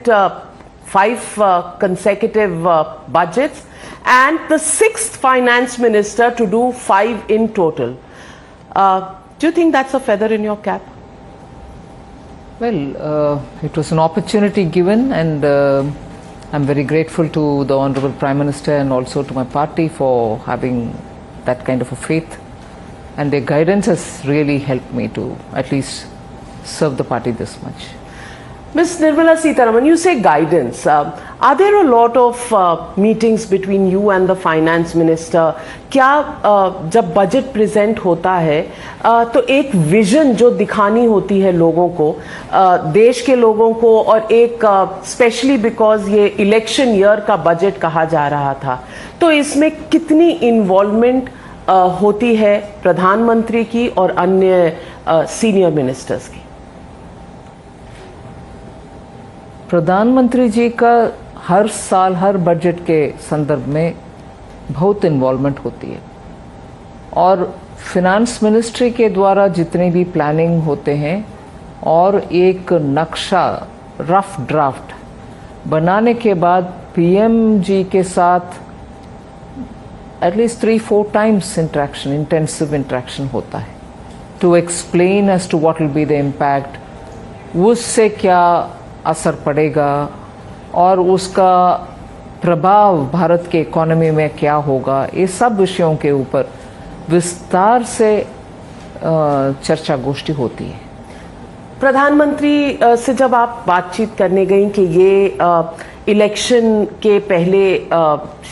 five consecutive budgets, and the sixth finance minister to do 5 in total. Do you think that's a feather in your cap? Well, it was an opportunity given, and I'm very grateful to the Honorable Prime Minister and also to my party for having that kind of a faith, and their guidance has really helped me to at least serve the party this much. Ms. Nirmala Sitharaman, you say guidance. Are there a lot of meetings between you and the finance minister? क्या जब budget present होता है तो एक vision जो दिखानी होती है लोगों को, देश के लोगों को, और एक स्पेशली बिकॉज ये इलेक्शन ईयर का बजट कहा जा रहा था, तो इसमें कितनी इन्वॉल्वमेंट होती है प्रधानमंत्री की और अन्य सीनियर मिनिस्टर्स की? प्रधानमंत्री जी का हर साल हर बजट के संदर्भ में बहुत इन्वॉल्वमेंट होती है, और फिनांस मिनिस्ट्री के द्वारा जितने भी प्लानिंग होते हैं और एक नक्शा रफ ड्राफ्ट बनाने के बाद पीएम जी के साथ at least 3-4 times interaction, intensive interaction होता है to explain as to what will be the impact, उससे क्या असर पड़ेगा और उसका प्रभाव भारत के इकोनॉमी में क्या होगा, ये सब विषयों के ऊपर विस्तार से चर्चा गोष्ठी होती है। प्रधानमंत्री से जब आप बातचीत करने गई कि ये इलेक्शन के पहले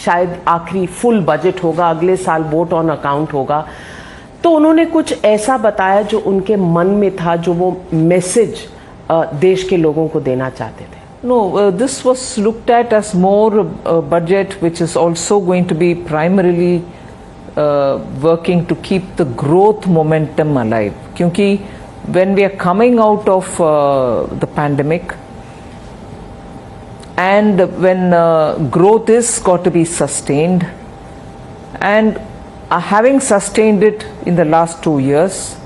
शायद आखिरी फुल बजट होगा, अगले साल वोट ऑन अकाउंट होगा, तो उन्होंने कुछ ऐसा बताया जो उनके मन में था, जो वो मैसेज देश के लोगों को देना चाहते थे? No, this was looked at as more budget which is also going to be primarily working to keep the growth momentum alive. क्योंकि when we are coming out of the pandemic and when growth is got to be sustained, and having sustained it in the last 2 years,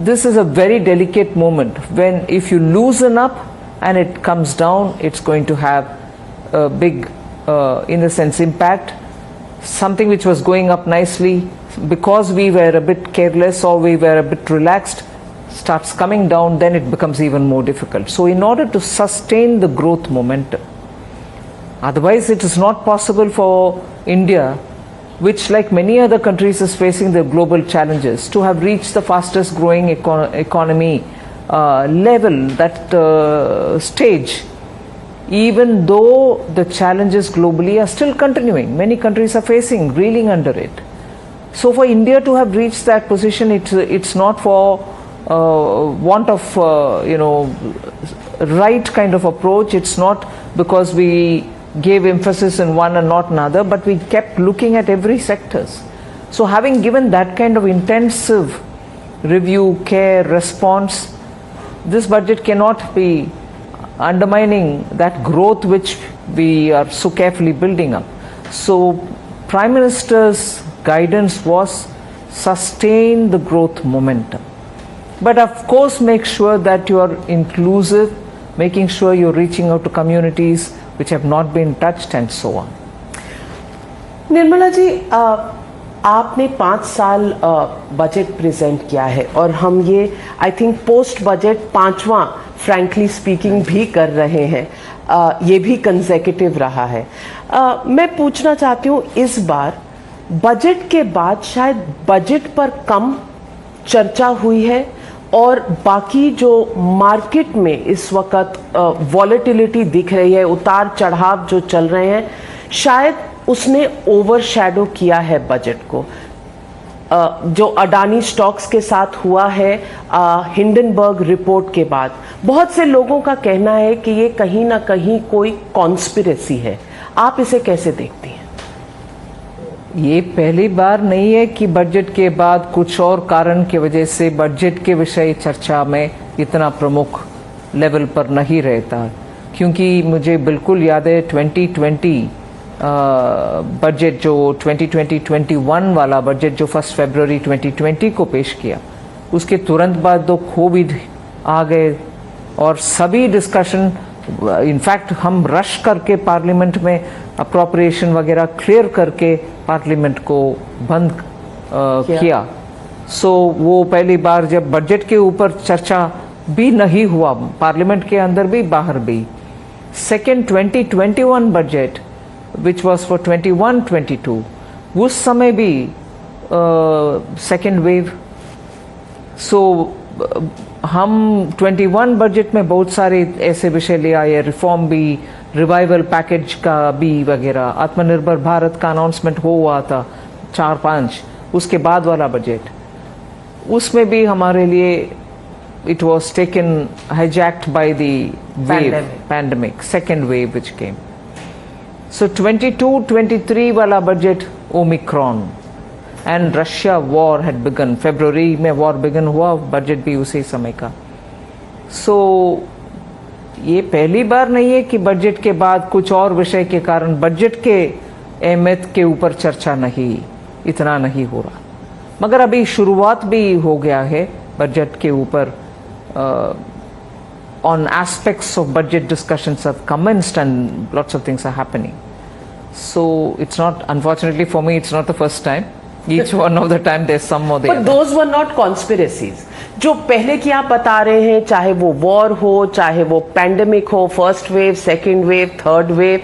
this is a very delicate moment when if you loosen up and it comes down, it's going to have a big, in a sense, impact. Something which was going up nicely, because we were a bit careless or we were a bit relaxed, starts coming down, then it becomes even more difficult. So in order to sustain the growth momentum, otherwise it is not possible for India, which like many other countries is facing the global challenges, to have reached the fastest growing economy level, that stage, even though the challenges globally are still continuing. Many countries are facing, reeling under it. So for India to have reached that position, it's not for want of right kind of approach. It's not because we gave emphasis in one and not another, but we kept looking at every sectors. So having given that kind of intensive review, care, response, this budget cannot be undermining that growth which we are so carefully building up. So Prime Minister's guidance was sustain the growth momentum, but of course make sure that you are inclusive, making sure you're reaching out to communities which have not been touched and so on. Nirmala ji, आपने 5 साल budget present किया है, और हम ये I think post budget 5वां frankly speaking भी कर रहे हैं, ये भी कंसेक्यूटिव रहा है। मैं पूछना चाहती हूँ, इस बार बजट के बाद शायद बजट पर कम चर्चा हुई है, और बाकी जो मार्केट में इस वक्त वॉलेटिलिटी दिख रही है, उतार चढ़ाव जो चल रहे हैं, शायद उसने ओवरशैडो किया है बजट को। जो अडानी स्टॉक्स के साथ हुआ है हिंडनबर्ग रिपोर्ट के बाद, बहुत से लोगों का कहना है कि ये कहीं ना कहीं कोई कॉन्स्पिरेसी है। आप इसे कैसे देखती हैं? ये पहली बार नहीं है कि बजट के बाद कुछ और कारण की वजह से बजट के विषय चर्चा में इतना प्रमुख लेवल पर नहीं रहता, क्योंकि मुझे बिल्कुल याद है 2020 बजट जो 2020-21 वाला बजट जो 1 फरवरी 2020 को पेश किया, उसके तुरंत बाद तो कोविड आ गए और सभी डिस्कशन, इनफैक्ट हम रश करके पार्लियामेंट में अप्रोप्रिएशन वगैरह क्लियर करके पार्लियामेंट को बंद किया। सो वो पहली बार जब बजट के ऊपर चर्चा भी नहीं हुआ, पार्लियामेंट के अंदर भी बाहर भी। Second 2021 budget which was for 21-22, उस समय भी सेकेंड वेव। सो हम 21 बजट में बहुत सारे ऐसे विषय ले आए, रिफॉर्म भी, रिवाइवल पैकेज का भी वगैरह, आत्मनिर्भर भारत का अनाउंसमेंट हुआ था 4-5, उसके बाद वाला बजट, उसमें भी हमारे लिए it was taken, hijacked by the wave, pandemic, second wave which came. So 22-23 वाला budget Omicron and Russia war had begun. February में war begin हुआ, बजट भी उसी समय का। So ये पहली बार नहीं है कि बजट के बाद कुछ और विषय के कारण बजट के अहमियत के ऊपर चर्चा नहीं, इतना नहीं हो रहा, मगर अभी शुरुआत भी हो गया है बजट के ऊपर। On aspects of budget discussions have commenced and lots of things are happening. So it's not, unfortunately for me, it's not the first time. Each one of the time there's some more there. But those were not conspiracies. जो पहले की आप बता रहे हैं, चाहे वो war हो, चाहे वो पैंडेमिक हो, first wave, second wave, third wave,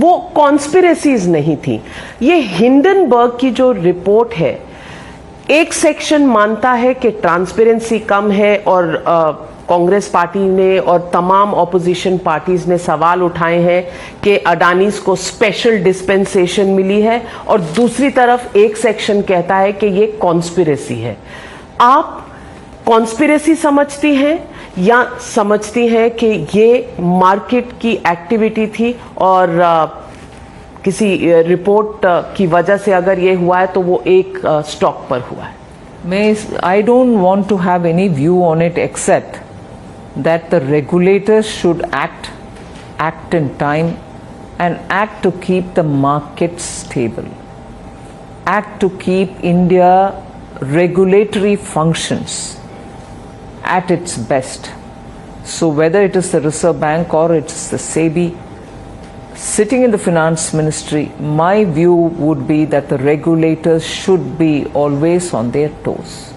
वो कॉन्स्पिरेसीज नहीं थी। ये हिंडनबर्ग की जो रिपोर्ट है, एक सेक्शन मानता है कि ट्रांसपेरेंसी कम है और कांग्रेस पार्टी ने और तमाम ऑपोजिशन पार्टीज ने सवाल उठाए हैं कि अडानीज को स्पेशल डिस्पेंसेशन मिली है, और दूसरी तरफ एक सेक्शन कहता है कि ये कॉन्स्पिरेसी है। आप कॉन्स्पिरेसी समझती हैं या समझती हैं कि ये मार्केट की एक्टिविटी थी और किसी रिपोर्ट की वजह से अगर ये हुआ है तो वो एक स्टॉक पर हुआ है? I don't want to have any view on it except that the regulators should act in time and act to keep the market stable, act to keep India regulatory functions at its best. So whether it is the Reserve Bank or it's the SEBI sitting in the finance ministry, my view would be that the regulators should be always on their toes,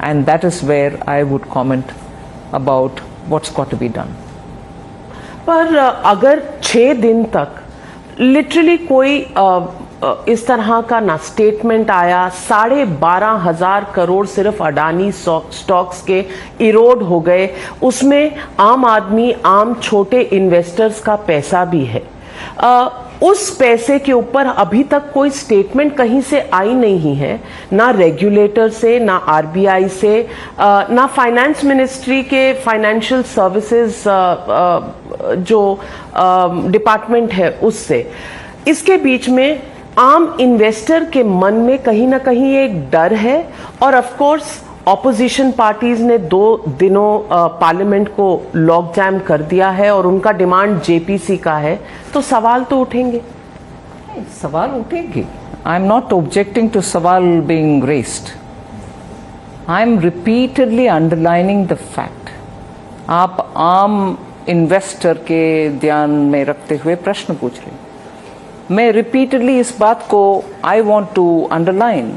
and that is where I would comment about what's got to be done. पर अगर 6 दिन तक literally कोई इस तरह का ना statement आया, 12,500 करोड़ सिर्फ अडानी स्टॉक्स के इरोड हो गए, उसमें आम आदमी, आम छोटे इन्वेस्टर्स का पैसा भी है, उस पैसे के ऊपर अभी तक कोई स्टेटमेंट कहीं से आई नहीं है, ना रेगुलेटर से, ना आरबीआई से, ना फाइनेंस मिनिस्ट्री के फाइनेंशियल सर्विसेज जो डिपार्टमेंट है उससे। इसके बीच में आम इन्वेस्टर के मन में कहीं ना कहीं एक डर है, और ऑफ कोर्स ऑपोजिशन पार्टीज ने 2 दिनों पार्लियामेंट को लॉक जैम कर दिया है और उनका डिमांड जेपीसी का है, तो सवाल तो उठेंगे। सवाल उठेंगे। I am not objecting to सवाल being raised, I am repeatedly underlining the fact. आप आम इन्वेस्टर के ध्यान में रखते हुए प्रश्न पूछ रहे हैं। मैं रिपीटेडली इस बात को I want to underline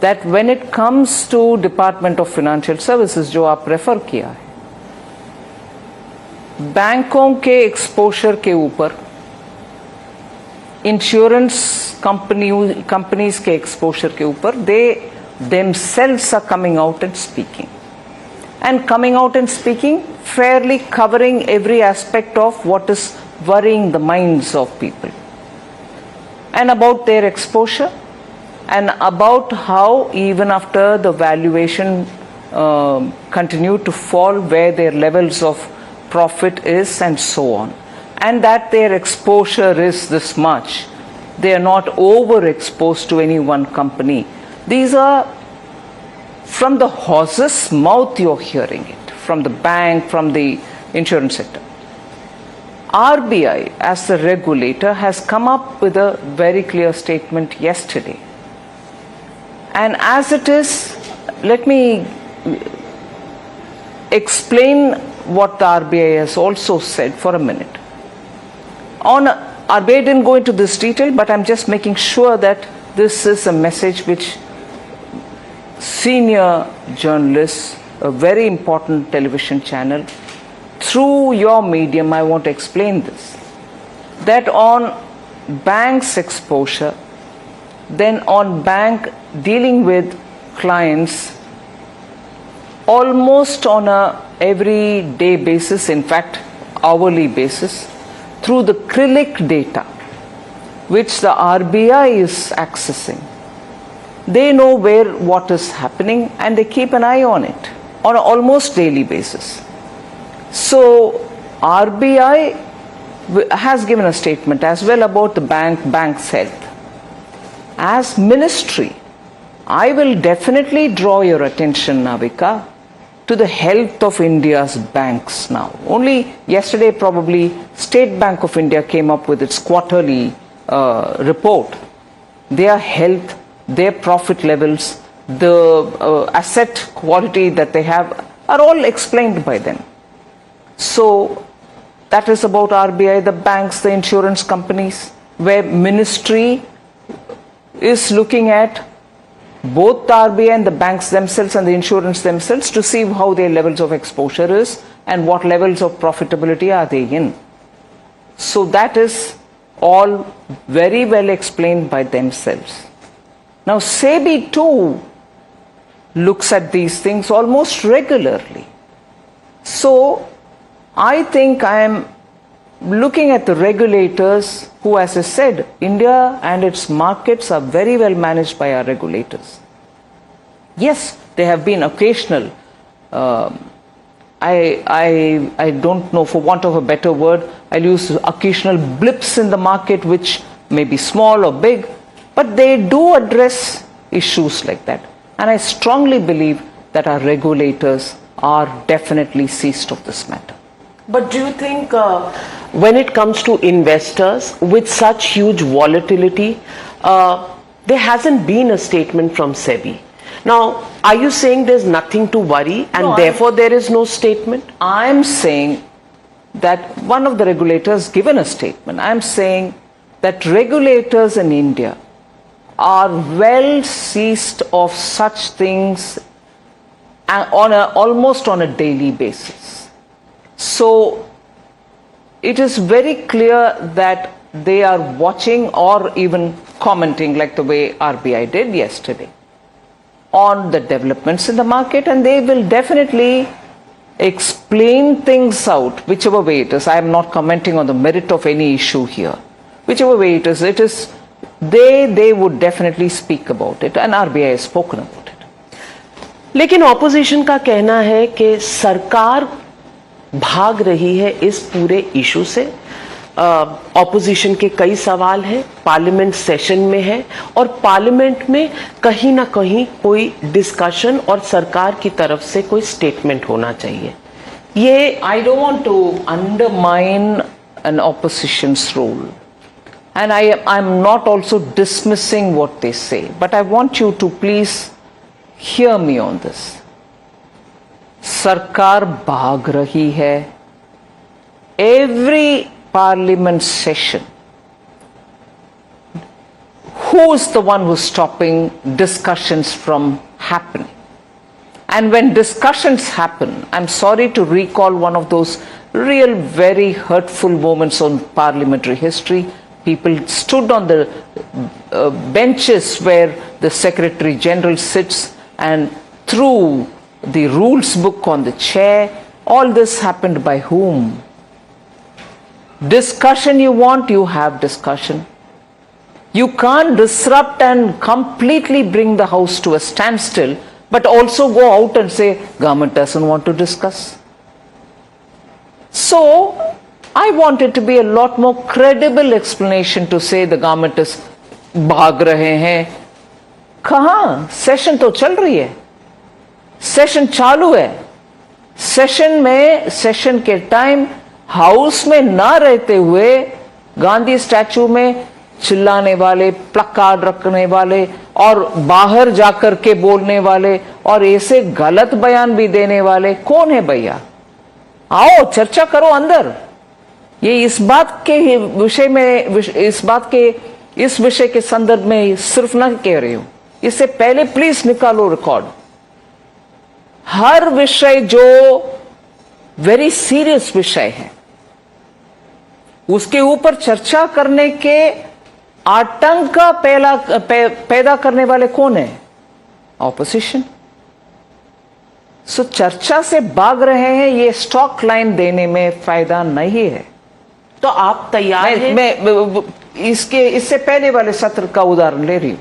that when it comes to Department of Financial Services जो आप रेफर किया है, बैंकों के एक्सपोजर के ऊपर, इंश्योरेंस कंपनीज के एक्सपोजर के ऊपर, they themselves are coming out and speaking fairly, covering every aspect of what is worrying the minds of people and about their exposure, and about how even after the valuation continue to fall, where their levels of profit is and so on, and that their exposure is this much. They are not overexposed to any one company. These are from the horse's mouth you're hearing it, from the bank, from the insurance sector. RBI as the regulator has come up with a very clear statement yesterday. And as it is, let me explain what the RBI has also said for a minute. RBI didn't go into this detail, but I'm just making sure that this is a message which senior journalists, a very important television channel, through your medium, I want to explain this. That on banks' exposure, then on bank dealing with clients almost on a everyday basis, in fact hourly basis, through the CRILIC data which the RBI is accessing. They know what is happening and they keep an eye on it on an almost daily basis. So RBI has given a statement as well about the bank's health. As ministry, I will definitely draw your attention, Navika, to the health of India's banks now. Only yesterday probably State Bank of India came up with its quarterly report. Their health, their profit levels, the asset quality that they have are all explained by them. So that is about RBI, the banks, the insurance companies, where ministry is looking at both the RBI and the banks themselves and the insurance themselves to see how their levels of exposure is and what levels of profitability are they in. So that is all very well explained by themselves. Now SEBI too looks at these things almost regularly. So I think I am looking at the regulators who, as I said, India and its markets are very well managed by our regulators. Yes, there have been occasional, I don't know, for want of a better word, I'll use occasional blips in the market which may be small or big, but they do address issues like that. And I strongly believe that our regulators are definitely seized of this matter. But do you think when it comes to investors with such huge volatility, there hasn't been a statement from SEBI? Now, are you saying there's nothing to worry and No, therefore there is no statement? I'm saying that one of the regulators given a statement. I'm saying that regulators in India are well seized of such things almost on a daily basis. So it is very clear that they are watching or even commenting, like the way RBI did yesterday, on the developments in the market, and they will definitely explain things out, whichever way it is. I am not commenting on the merit of any issue here. Whichever way it is, they would definitely speak about it, and RBI has spoken about it. लेकिन opposition का कहना है कि सरकार भाग रही है इस पूरे इशू से। ऑपोजिशन के कई सवाल हैं, पार्लियामेंट सेशन में है और पार्लियामेंट में कहीं ना कहीं कोई डिस्कशन और सरकार की तरफ से कोई स्टेटमेंट होना चाहिए। ये I don't want to undermine an opposition's role, and I'm not also dismissing what they say, but I want you to please hear me on this. सरकार भाग रही है। Every parliament session, who is the one who's stopping discussions from happening? And when discussions happen, I'm sorry to recall one of those real very hurtful moments on parliamentary history. People stood on the benches where the Secretary General sits and threw the rules book on the chair. All this happened by whom? Discussion you want, you have discussion. You can't disrupt and completely bring the house to a standstill, but also go out and say, government doesn't want to discuss. So, I want it to be a lot more credible explanation to say the government is भाग रहे हैं। कहाँ? Session तो चल रही है, session चालू है। सेशन के टाइम हाउस में ना रहते हुए गांधी स्टैचू में चिल्लाने वाले, प्लकार्ड रखने वाले और बाहर जाकर के बोलने वाले और ऐसे गलत बयान भी देने वाले कौन है भैया? आओ चर्चा करो अंदर। ये इस बात के विषय में, इस विषय के संदर्भ में सिर्फ ना कह रही हूं, इससे पहले प्लीज निकालो रिकॉर्ड। हर विषय जो वेरी सीरियस विषय है उसके ऊपर चर्चा करने के आतंक पैदा करने वाले कौन है? ऑपोजिशन। सो चर्चा से भाग रहे हैं, ये स्टॉक लाइन देने में फायदा नहीं है। तो आप तैयार हैं? मैं इससे पहले वाले सत्र का उदाहरण ले रही हूं।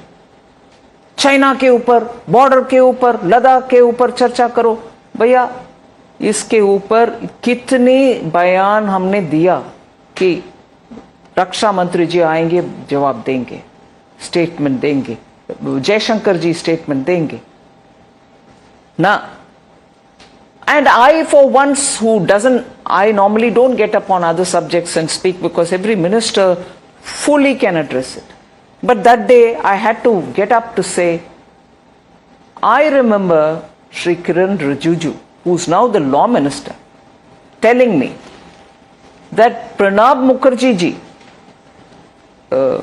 चाइना के ऊपर, बॉर्डर के ऊपर, लद्दाख के ऊपर चर्चा करो। भैया इसके ऊपर कितनी बयान हमने दिया कि रक्षा मंत्री जी आएंगे, जवाब देंगे, स्टेटमेंट देंगे, जयशंकर जी स्टेटमेंट देंगे ना। And I, for once, I normally don't get up on other subjects and speak because every minister fully can address it. But that day I had to get up to say, I remember Shri Kiran Rijiju, who's now the law minister, telling me that Pranab Mukherjee ji,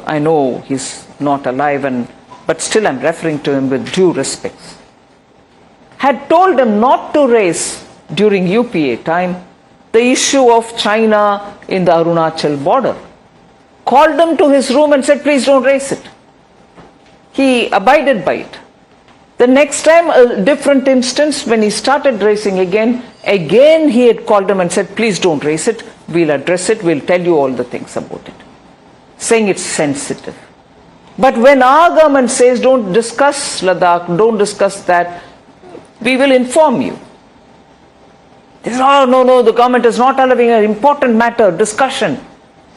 I know he's not alive, but still I'm referring to him with due respects, had told him not to raise during UPA time the issue of China in the Arunachal border. Called him to his room and said, please don't raise it. He abided by it. The next time, a different instance, when he started raising again he had called him and said, please don't raise it, we'll address it, we'll tell you all the things about it, saying it's sensitive. But when our government says don't discuss Ladakh, don't discuss that, we will inform you. They say, oh, no, the government is not allowing an important matter, discussion,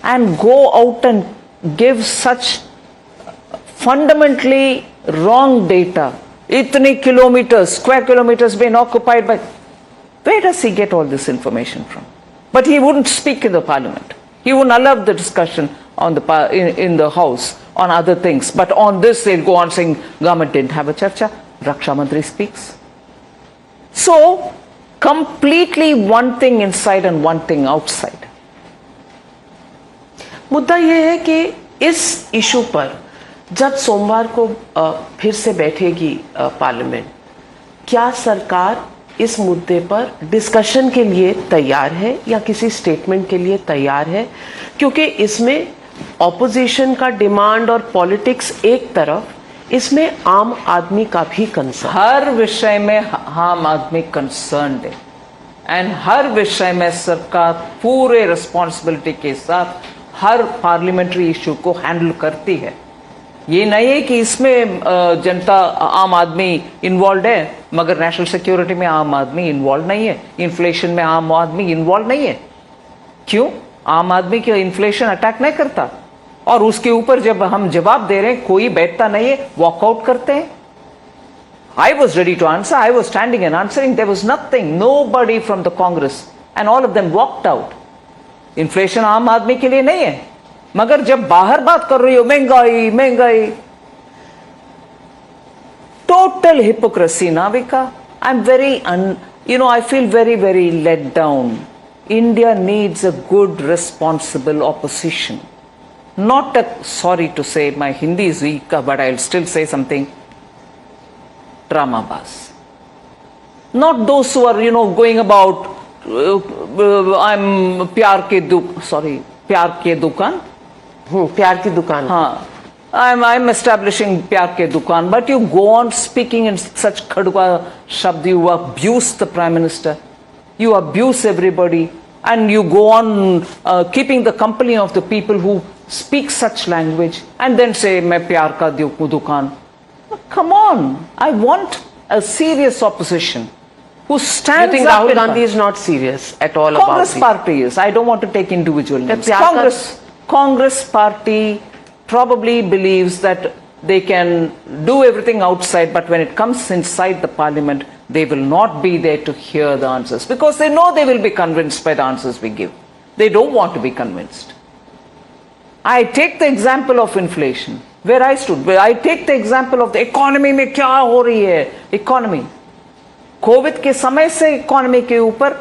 and go out and give such fundamentally wrong data. Itni kilometers, square kilometers been occupied by. Where does he get all this information from? But he wouldn't speak in the parliament. He wouldn't allow the discussion on in the house on other things. But on this, they'll go on saying government didn't have a charcha. Raksha Mantri speaks. So, completely one thing inside and one thing outside. मुद्दा यह है कि इस issue पर जब सोमवार को फिर से बैठेगी पार्लियामेंट, क्या सरकार इस मुद्दे पर डिस्कशन के लिए तैयार है या किसी स्टेटमेंट के लिए तैयार है? क्योंकि इसमें ऑपोजिशन का डिमांड और पॉलिटिक्स एक तरफ, इसमें आम आदमी का भी कंसर्न, हर विषय में आम आदमी कंसर्न है, एंड हर विषय में सरकार पूरे रिस्पॉन्सिबिलिटी के साथ हर पार्लियामेंट्री इशू को हैंडल करती है। ये नहीं है कि इसमें जनता, आम आदमी इन्वॉल्व है मगर नेशनल सिक्योरिटी में आम आदमी इन्वॉल्व नहीं है, इन्फ्लेशन में आम आदमी इन्वॉल्व नहीं है। क्यों? आम आदमी के इन्फ्लेशन अटैक नहीं करता, और उसके ऊपर जब हम जवाब दे रहे हैं कोई बैठता नहीं है, वॉकआउट करते हैं। I was ready to answer, I was standing and answering, there was nothing, nobody from the Congress, and all of them walked out. Inflation आम आदमी के लिए नहीं है, मगर जब बाहर बात कर रही हो महंगाई महंगाई, total hypocrisy, Navika. I'm very, I feel very, very let down. India needs a good, responsible opposition. Not sorry to say, my Hindi is weak, but I'll still say something, drama bas. Not those who are, going about, I'm प्यार के दुकान. प्यार की दुकान. हाँ. I'm establishing प्यार के दुकान, but you go on speaking in such khadwa shabd, you abuse the Prime Minister, you abuse everybody, and you go on keeping the company of the people who speak such language, and then say, मैं प्यार का दुकान. Come on, I want a serious opposition who stands you think up. Rahul Gandhi is not serious at all Congress about party is. I don't want to take individual names. प्यार Congress party probably believes that they can do everything outside, but when it comes inside the parliament, they will not be there to hear the answers, because they know they will be convinced by the answers we give. They don't want to be convinced. I take the example of inflation, where I stood. I take the example of the economy, mein kya ho rahi hai? Economy. कोविड के समय से economy के ऊपर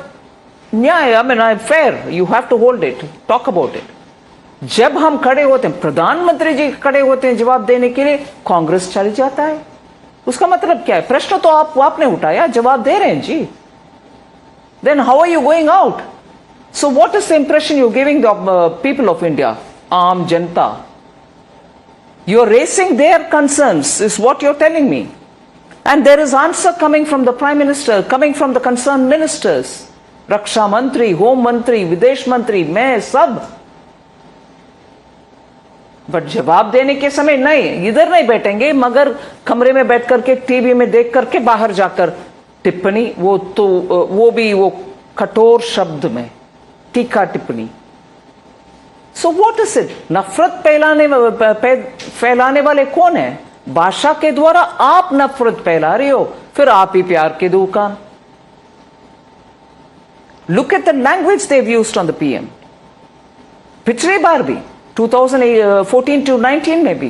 न्याय, I mean fair, you have to hold it, talk about it. जब हम खड़े होते हैं, प्रधानमंत्री जी खड़े होते हैं जवाब देने के लिए, कांग्रेस चल जाता है। उसका मतलब क्या है? प्रश्न तो आपने उठाया, जवाब दे रहे हैं जी। Then how are you going out? So what is the impression you giving the people of India? आम जनता, you are raising their concerns is what you are telling me, and there is answer coming from the prime minister, coming from the concern ministers, रक्षा मंत्री, home मंत्री, विदेश मंत्री, मैं सब। But जवाब देने के समय नहीं, इधर नहीं बैठेंगे, मगर कमरे में बैठ करके टीवी में देख करके बाहर जाकर टिप्पणी, वो भी कठोर शब्द में, तीखा टिप्पणी। सो व्हाट इज इट? नफरत फैलाने वाले कौन है? भाषा के द्वारा आप नफरत फैला रहे हो, फिर आप ही प्यार की दुकान। Look at the language they used on the PM. पिछली बार भी 2014 to 19 में भी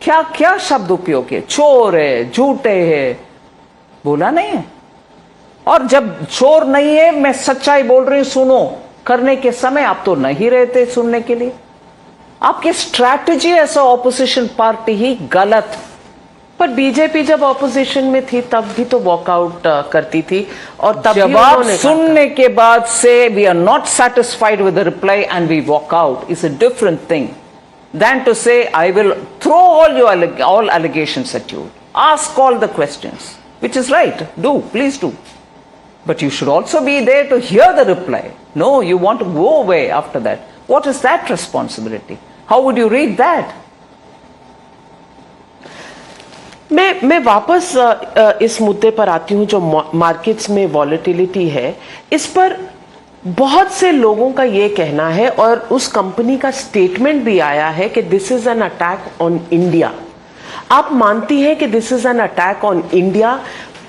क्या क्या शब्द उपयोग किए? चोर है, झूठे है, बोला नहीं है। और जब चोर नहीं है, मैं सच्चाई बोल रही हूं, सुनो, करने के समय आप तो नहीं रहते सुनने के लिए। आपकी strategy as a opposition party ही गलत। पर बीजेपी जब ऑपोजिशन में थी तब भी तो वॉकआउट करती थी, और तब जवाब सुनने के बाद से we are not satisfied with the reply and we walk out is a different thing than to say I will throw all allegations at you, ask all the questions, which is right, do, please do, but you should also be there to hear the reply. No, you want to go away after that. What is that responsibility? How would you read that? मैं वापस इस मुद्दे पर आती हूं, जो markets में volatility है। इस पर बहुत से लोगों का ये कहना है, और उस कंपनी का स्टेटमेंट भी आया है कि this is an attack on India. आप मानती हैं कि this is an attack on India?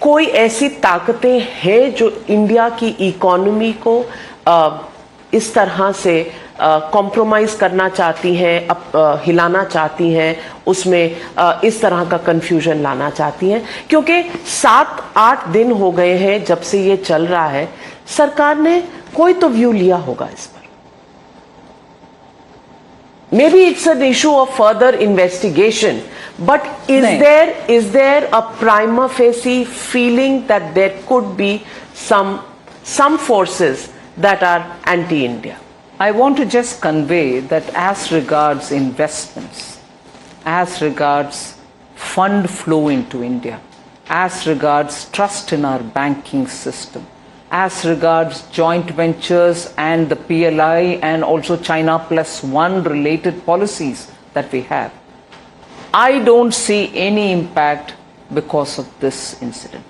कोई ऐसी ताकतें हैं जो इंडिया की इकोनॉमी को इस तरह से कॉम्प्रोमाइज करना चाहती हैं, हिलाना चाहती हैं, उसमें इस तरह का कंफ्यूजन लाना चाहती हैं? क्योंकि 7-8 दिन हो गए हैं जब से ये चल रहा है, सरकार ने कोई तो व्यू लिया होगा इस पर। Maybe it's an issue of further investigation, but is there a prima facie feeling that there could be some forces that are anti-India? I want to just convey that as regards investments, as regards fund flow into India, as regards trust in our banking system, as regards joint ventures and the PLI and also China Plus One related policies that we have, I don't see any impact because of this incident.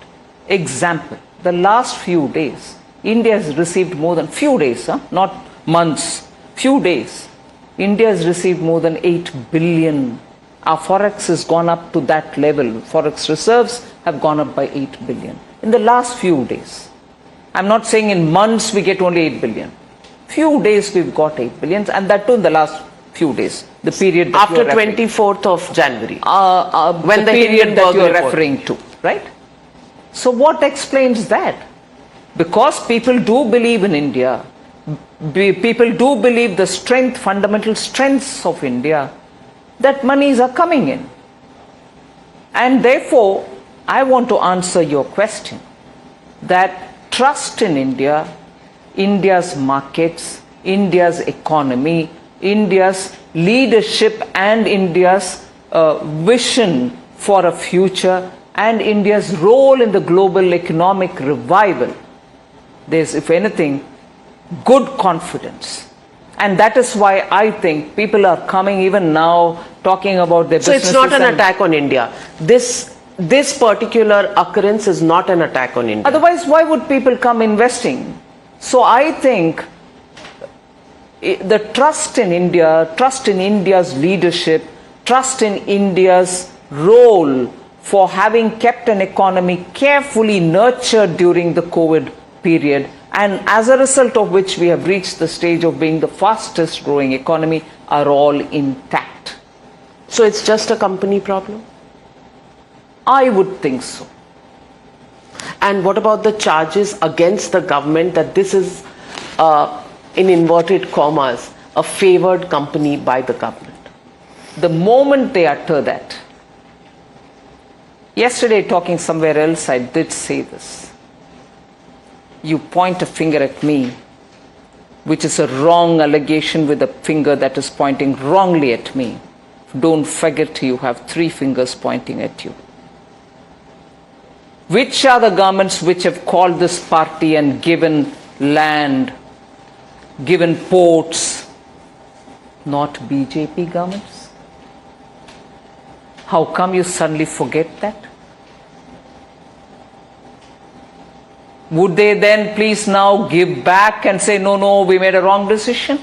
Example, the last few days, India has received more than few days, not months, few days, India has received more than 8 billion. Our forex has gone up to that level. Forex reserves have gone up by 8 billion in the last few days. I'm not saying in months we get only 8 billion. Few days we've got 8 billion, and that too in the last few days. The period that after 24th of January, when the period that you're referring to, right? So what explains that? Because people do believe in India. People do believe the strength, fundamental strengths of India, that monies are coming in. And therefore, I want to answer your question that trust in India, India's markets, India's economy, India's leadership and India's vision for a future and India's role in the global economic revival, there's, if anything, good confidence. And that is why I think people are coming even now talking about their businesses. So it's not an attack on India. This particular occurrence is not an attack on India. Otherwise, why would people come investing? So I think the trust in India, trust in India's leadership, trust in India's role for having kept an economy carefully nurtured during the COVID period, and as a result of which we have reached the stage of being the fastest growing economy, are all intact. So it's just a company problem? I would think so. And what about the charges against the government that this is, in inverted commas, a favored company by the government? The moment they utter that, yesterday talking somewhere else, I did say this. You point a finger at me, which is a wrong allegation with a finger that is pointing wrongly at me. Don't forget you have 3 fingers pointing at you. Which are the governments which have called this party and given land, given ports? Not BJP governments. How come you suddenly forget that? Would they then please now give back and say, no, no, we made a wrong decision?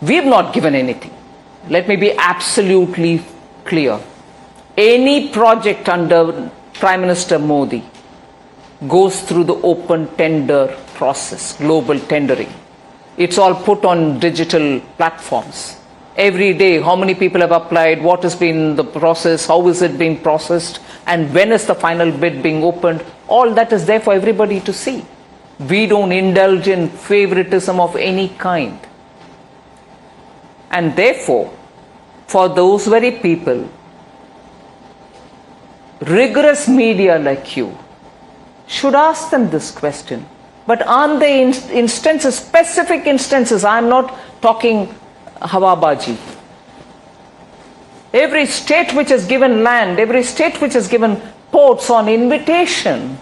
We have not given anything. Let me be absolutely clear. Any project under Prime Minister Modi goes through the open tender process, global tendering. It's all put on digital platforms. Every day, how many people have applied, what has been the process, how is it being processed, and when is the final bid being opened? All that is there for everybody to see. We don't indulge in favoritism of any kind. And therefore, for those very people, rigorous media like you should ask them this question. But aren't there instances, specific instances? I'm not talking Hawabaji. Every state which has given land, every state which has given ports on invitation,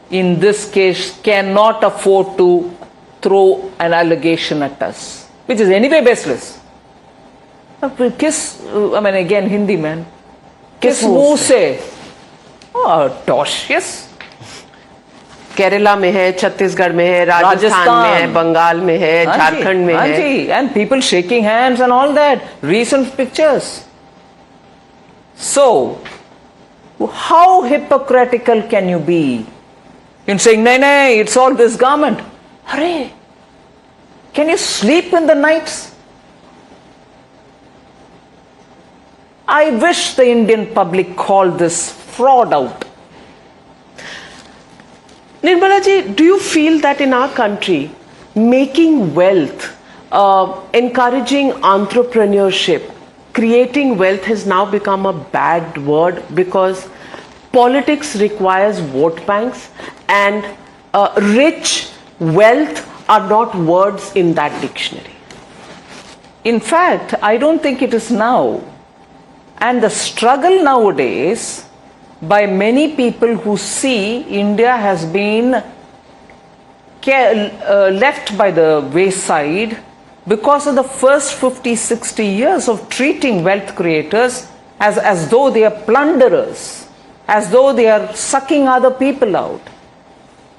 in this case cannot afford to throw an allegation at us, which is anyway baseless. Kiss, I mean again Hindi man, किस मुंह से? टॉश, yes. Kerala में है, छत्तीसगढ़ में है, राजस्थान में है, बंगाल में है, झारखंड में है. And people shaking hands and all that. Recent pictures. So, how hypocritical can you be in saying, nay, nay, it's all this government? Hurray! Can you sleep in the nights? I wish the Indian public called this fraud out. Nirmala ji, do you feel that in our country, making wealth, encouraging entrepreneurship, creating wealth has now become a bad word because politics requires vote banks and rich, wealth are not words in that dictionary? In fact, I don't think it is now. And the struggle nowadays by many people who see India has been left by the wayside because of the first 50, 60 years of treating wealth creators as though they are plunderers, as though they are sucking other people out.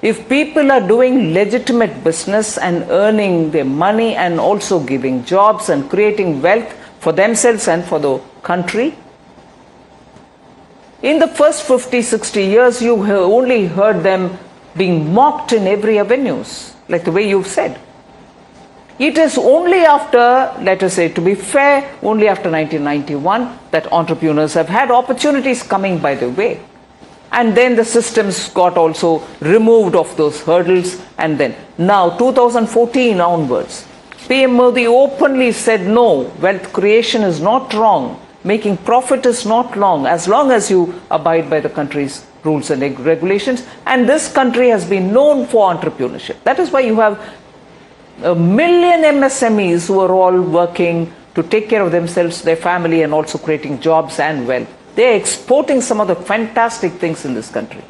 If people are doing legitimate business and earning their money and also giving jobs and creating wealth for themselves and for the country, in the first 50, 60 years, you only heard them being mocked in every avenues, like the way you've said. It is only after, let us say, to be fair, only after 1991 that entrepreneurs have had opportunities coming by the way. And then the systems got also removed of those hurdles. And then now 2014 onwards, PM Modi openly said, no, wealth creation is not wrong. Making profit is not wrong as you abide by the country's rules and regulations. And this country has been known for entrepreneurship. That is why you have 1 million MSMEs who are all working to take care of themselves, their family, and also creating jobs and wealth. They are exporting some of the fantastic things in this country.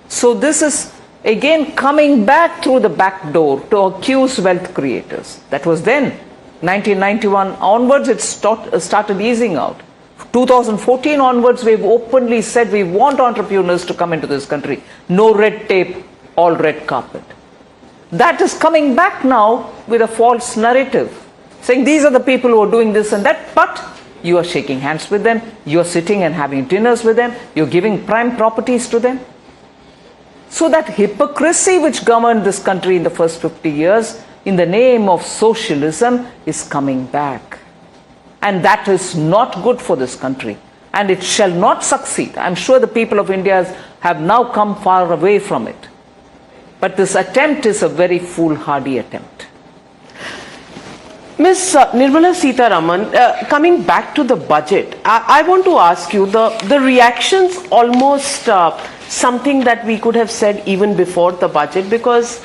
So this is again coming back through the back door to accuse wealth creators. That was then. 1991 onwards, it started easing out. 2014 onwards, we've openly said we want entrepreneurs to come into this country. No red tape, all red carpet. That is coming back now with a false narrative, saying these are the people who are doing this and that, but you are shaking hands with them, you are sitting and having dinners with them, you're giving prime properties to them. So that hypocrisy which governed this country in the first 50 years in the name of socialism is coming back. And that is not good for this country. and it shall not succeed. I'm sure the people of India have now come far away from it. But this attempt is a very foolhardy attempt. Ms. Nirmala Sitharaman, coming back to the budget, I want to ask you, the reactions almost something that we could have said even before the budget, because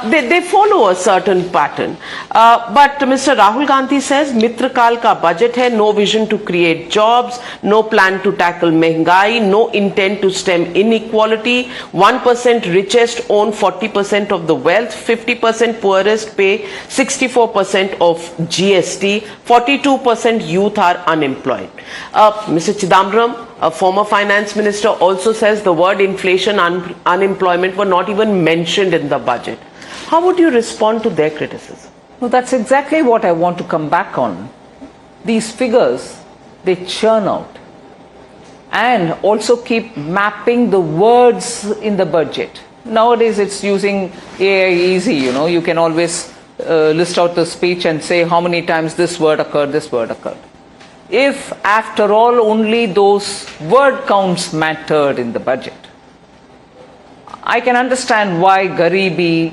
they follow a certain pattern. But Mr. Rahul Gandhi says, Mitra Kal ka budget hai, no vision to create jobs, no plan to tackle mehengai, no intent to stem inequality, 1% richest own 40% of the wealth, 50% poorest pay 64% of GST, 42% youth are unemployed. Mr. Chidambaram, a former finance minister, also says the word inflation and unemployment were not even mentioned in the budget. How would you respond to their criticism? No, that's exactly what I want to come back on. These figures, they churn out and also keep mapping the words in the budget. Nowadays it's using AI easy, you can always list out the speech and say how many times this word occurred, this word occurred. If after all only those word counts mattered in the budget, I can understand why Garibi,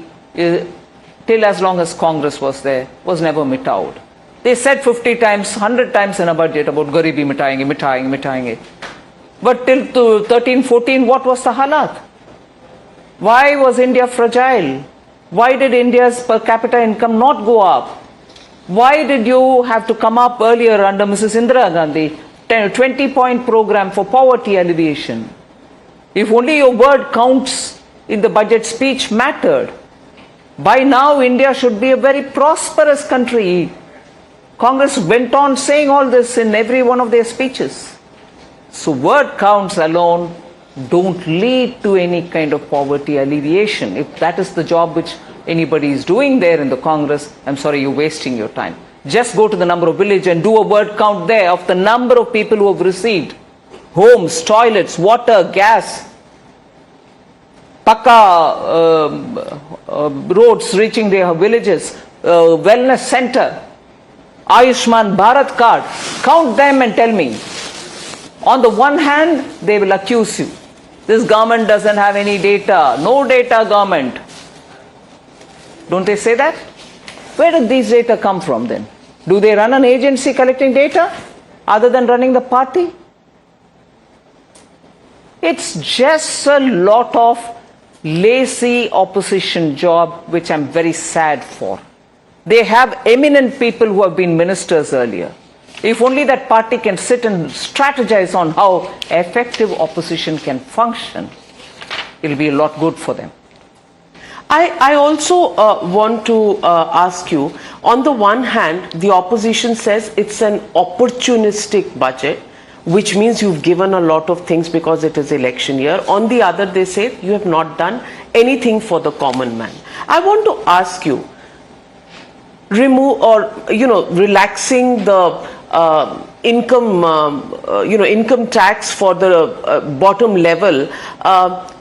till as long as Congress was there, was never mitaud. They said 50 times, 100 times in a budget about Garibi mitayenge. But till 13-14, what was the halat? Why was India fragile? Why did India's per capita income not go up? Why did you have to come up earlier under Mrs. Indira Gandhi, 20-point program for poverty alleviation? If only your word counts in the budget speech mattered, by now India should be a very prosperous country. Congress went on saying all this in every one of their speeches. So word counts alone don't lead to any kind of poverty alleviation. If that is the job which anybody is doing there in the Congress, I'm sorry, you're wasting your time. Just go to the number of village and do a word count there of the number of people who have received homes, toilets, water, gas, roads reaching their villages, wellness center, Ayushman Bharat card. Count them and tell me. On the one hand, they will accuse you. This government doesn't have any data. No data government. Don't they say that? Where did these data come from then? Do they run an agency collecting data other than running the party? It's just a lot of lazy opposition job, which I'm very sad for. They have eminent people who have been ministers earlier. If only that party can sit and strategize on how effective opposition can function, it'll be a lot good for them. I also want to ask you, on the one hand, the opposition says it's an opportunistic budget, which means you've given a lot of things because it is election year. On the other, they say you have not done anything for the common man. I want to ask you, relaxing the income tax for the bottom level,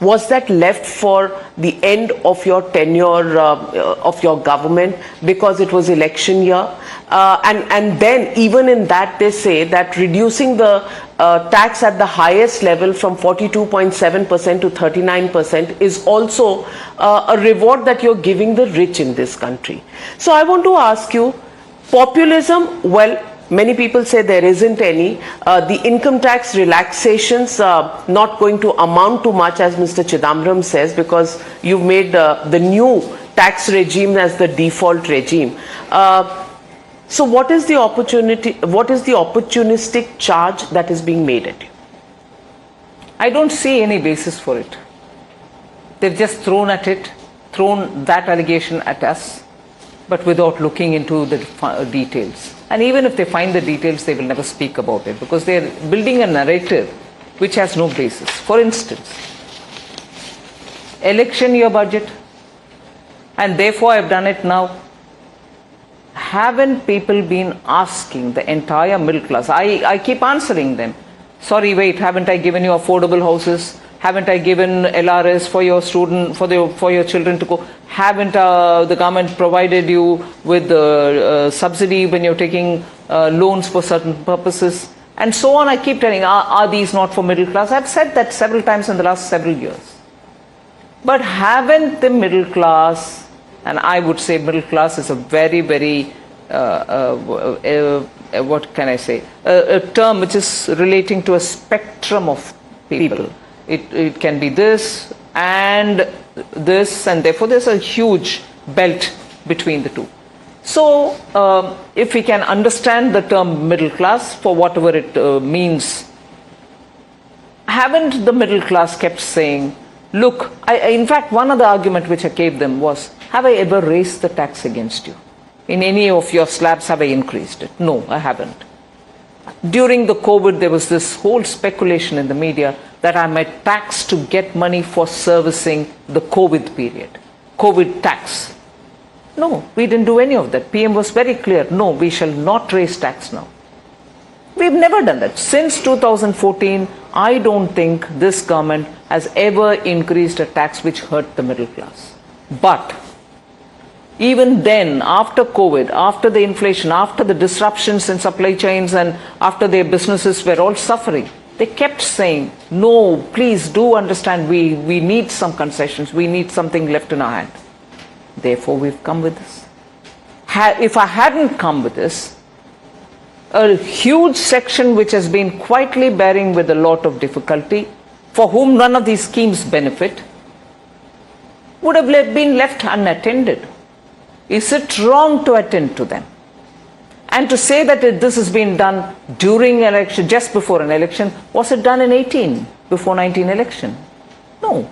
was that left for the end of your tenure of your government because it was election year? And then even in that, they say that reducing the tax at the highest level from 42.7% to 39% is also a reward that you're giving the rich in this country. So I want to ask you, populism, well, many people say there isn't any. The income tax relaxations not going to amount to much, as Mr. Chidambaram says, because you've made the new tax regime as the default regime. So what is the opportunity? What is the opportunistic charge that is being made at you? I don't see any basis for it. They've just thrown that allegation at us, but without looking into the details. And even if they find the details, they will never speak about it because they're building a narrative which has no basis. For instance, election year budget, and therefore I've done it now. Haven't people been asking the entire middle class? I keep answering them. Sorry, wait, haven't I given you affordable houses? Haven't I given LRS for your your children to go? Haven't the government provided you with the subsidy when you're taking loans for certain purposes? And so on, I keep telling, are these not for middle class? I've said that several times in the last several years. But haven't the middle class, and I would say middle class is a very, very, what can I say, a term which is relating to a spectrum of people. It can be this, and therefore there's a huge belt between the two. So, if we can understand the term middle class for whatever it means, haven't the middle class kept saying, look, in fact, one of the arguments which I gave them was, have I ever raised the tax against you? In any of your slabs, have I increased it? No, I haven't. During the COVID, there was this whole speculation in the media that I might tax to get money for servicing the COVID period. COVID tax. No, we didn't do any of that. PM was very clear. No, we shall not raise tax now. We've never done that. Since 2014, I don't think this government has ever increased a tax which hurt the middle class. But even then, after COVID, after the inflation, after the disruptions in supply chains, and after their businesses were all suffering, they kept saying, no, please do understand, we need some concessions, we need something left in our hand. Therefore, we've come with this. If I hadn't come with this, a huge section which has been quietly bearing with a lot of difficulty, for whom none of these schemes benefit, would have been left unattended. Is it wrong to attend to them? And to say that this has been done during election, just before an election, was it done in 18, before 19 election? No.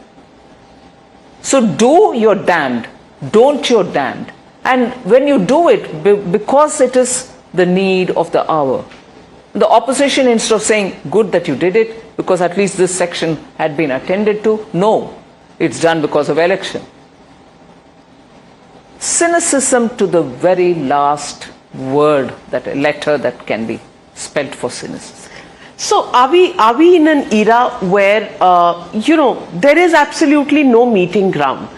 So do your damned, don't your damned. And when you do it, because it is the need of the hour, the opposition, instead of saying, good that you did it, because at least this section had been attended to, no, it's done because of election. Cynicism to the very last word, that letter that can be spelled for cynicism. So are we in an era where, there is absolutely no meeting ground?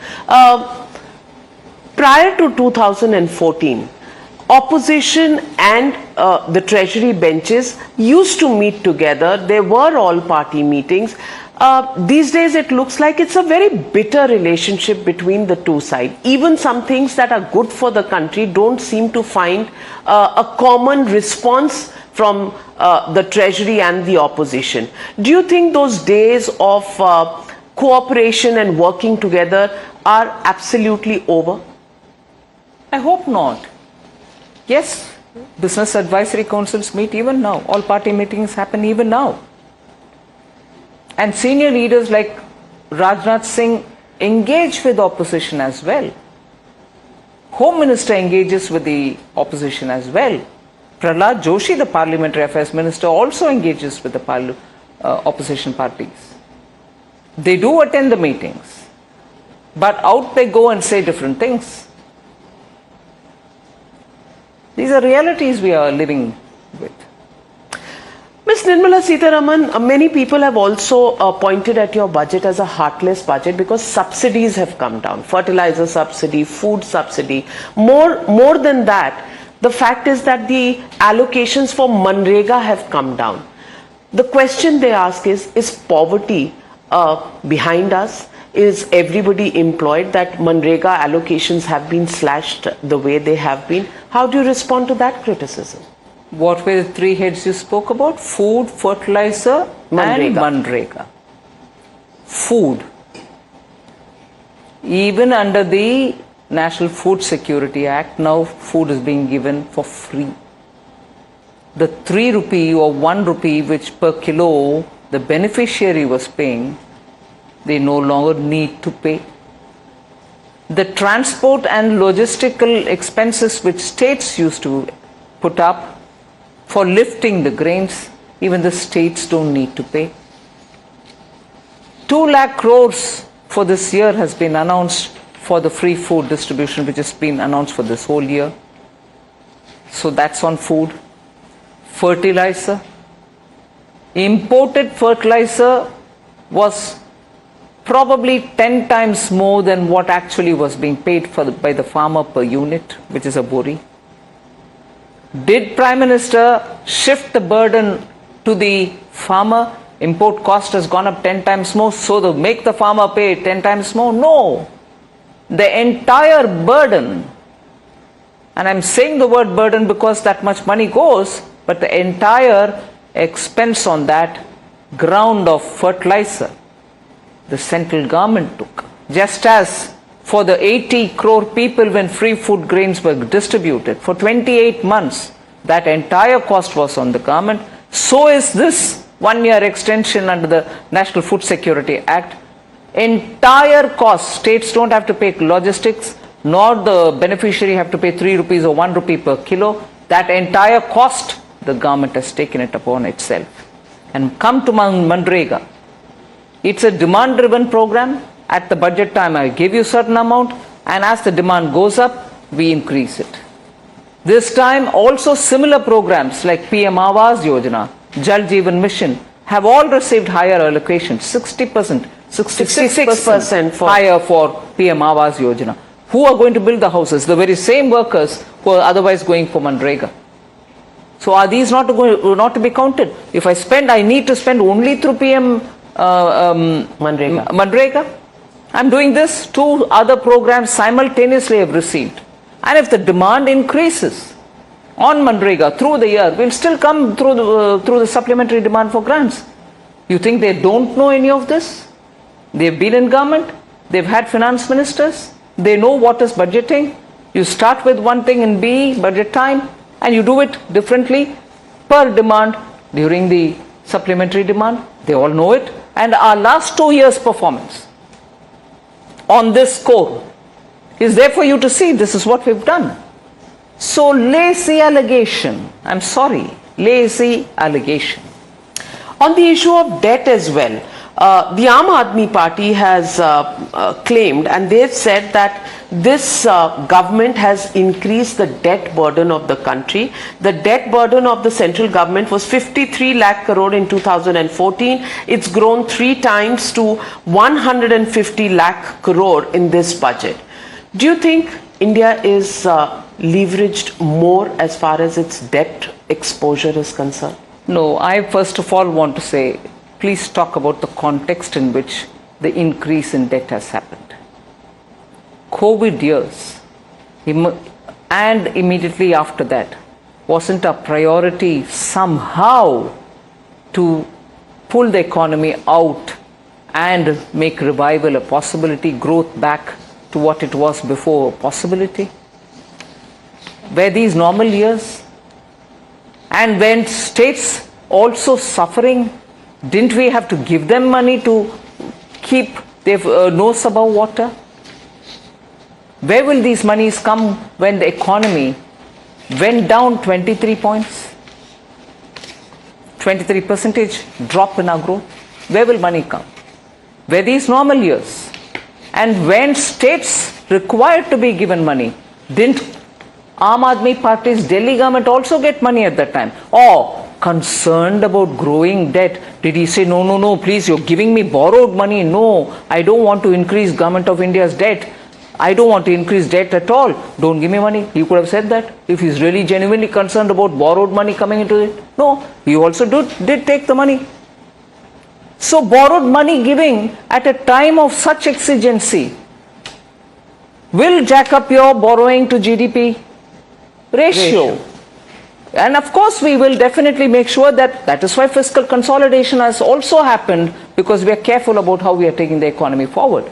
Prior to 2014, opposition and the treasury benches used to meet together. There were all party meetings. These days it looks like it's a very bitter relationship between the two sides. Even some things that are good for the country don't seem to find a common response from the treasury and the opposition. Do you think those days of cooperation and working together are absolutely over? I hope not. Yes, business advisory councils meet even now. All party meetings happen even now. And senior leaders like Rajnath Singh engage with opposition as well. Home Minister engages with the opposition as well. Prahlad Joshi, the Parliamentary Affairs Minister, also engages with the opposition parties. They do attend the meetings, but out they go and say different things. These are realities we are living with. Ms. Nirmala Sitharaman, many people have also pointed at your budget as a heartless budget because subsidies have come down. Fertilizer subsidy, food subsidy. More than that, the fact is that the allocations for Manrega have come down. The question they ask is poverty behind us? Is everybody employed, that Manrega allocations have been slashed the way they have been? How do you respond to that criticism? What were the three heads you spoke about? Food, fertilizer, and Manrega. Food. Even under the National Food Security Act, now food is being given for free. The 3 rupee or 1 rupee which per kilo the beneficiary was paying, they no longer need to pay. The transport and logistical expenses which states used to put up for lifting the grains, even the states don't need to pay. 2 lakh crores for this year has been announced for the free food distribution, which has been announced for this whole year. So that's on food. Fertilizer. Imported fertilizer was probably 10 times more than what actually was being paid by the farmer per unit, which is a bori. Did Prime Minister shift the burden to the farmer. Import cost has gone up 10 times more, so to make the farmer pay 10 times more? No. The entire burden, and I'm saying the word burden because that much money goes, but the entire expense on that ground of fertilizer, the central government took. Just as for the 80 crore people when free food grains were distributed for 28 months, that entire cost was on the government. So is this 1-year extension under the National Food Security Act. Entire cost, states don't have to pay logistics, nor the beneficiary have to pay 3 rupees or 1 rupee per kilo. That entire cost, the government has taken it upon itself. And come to Manrega. It's a demand-driven program. At the budget time, I give you a certain amount, and as the demand goes up, we increase it. This time, also similar programs like PM Awas Yojana, Jal Jeevan Mission, have all received higher allocations, 60%, 66% higher for PM Awas Yojana. Who are going to build the houses? The very same workers who are otherwise going for Manrega. So are these not to be counted? If I spend, I need to spend only through PM Manrega. I'm doing this. 2 other programs simultaneously have received. And if the demand increases on Manrega through the year, we'll still come through the supplementary demand for grants. You think they don't know any of this? They've been in government. They've had finance ministers. They know what is budgeting. You start with one thing in B budget time, and you do it differently per demand during the supplementary demand. They all know it. And our last 2 years' performance on this score is there for you to see. This is what we've done. So lazy allegation, I'm sorry, lazy allegation. On the issue of debt as well, the Aam Aadmi Party has claimed, and they've said that this government has increased the debt burden of the country. The debt burden of the central government was 53 lakh crore in 2014. It's grown 3 times to 150 lakh crore in this budget. Do you think India is leveraged more as far as its debt exposure is concerned? No, I first of all want to say, please talk about the context in which the increase in debt has happened. COVID years, and immediately after that, wasn't a priority somehow to pull the economy out and make revival a possibility, growth back to what it was before a possibility? Were these normal years? And when states also suffering, didn't we have to give them money to keep their nose above water? Where will these monies come when the economy went down 23 points? 23% drop in our growth. Where will money come? Were these normal years? And when states required to be given money, didn't Aam Aadmi Party's Delhi government also get money at that time? Or concerned about growing debt, did he say, no, please, you're giving me borrowed money. No, I don't want to increase Government of India's debt. I don't want to increase debt at all. Don't give me money. He could have said that if he's really genuinely concerned about borrowed money coming into it. No, he also did take the money. So borrowed money giving at a time of such exigency will jack up your borrowing to GDP ratio. And of course we will definitely make sure that is why fiscal consolidation has also happened, because we are careful about how we are taking the economy forward.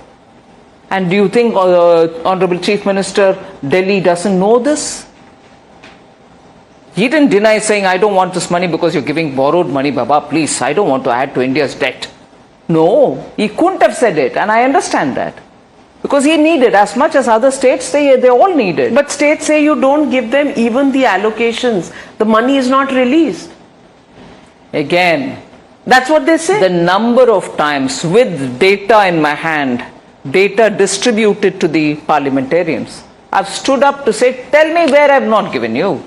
And do you think Honorable Chief Minister, Delhi doesn't know this? He didn't deny, saying, I don't want this money because you're giving borrowed money, Baba, please, I don't want to add to India's debt. No, he couldn't have said it, and I understand that. Because he needed, as much as other states, they all needed. But states say you don't give them even the allocations. The money is not released. Again, that's what they say. The number of times with data in my hand, data distributed to the parliamentarians, I've stood up to say, tell me where I've not given you.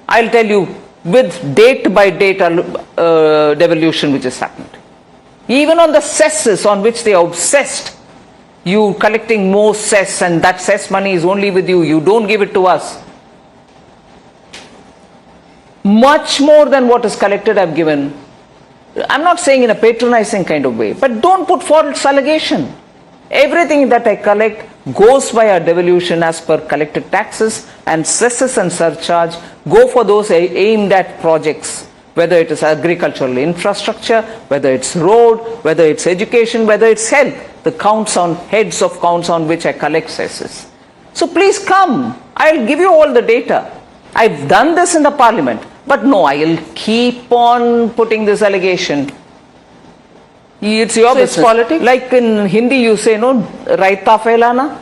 I'll tell you with date by date devolution which has happened. Even on the cesses on which they are obsessed, you collecting more cess and that cess money is only with you, you don't give it to us. much more than what is collected I've given. I'm not saying in a patronizing kind of way, but don't put false allegation. Everything that I collect goes via devolution as per collected taxes, and cesses and surcharge go for those aimed at projects, whether it is agricultural infrastructure, whether it's road, whether it's education, whether it's health. The heads of counts on which I collect cesses. So please come, I'll give you all the data. I've done this in the parliament, but no, I'll keep on putting this allegation. It's your business. It's politics? Like in Hindi you say, no, raita phailana.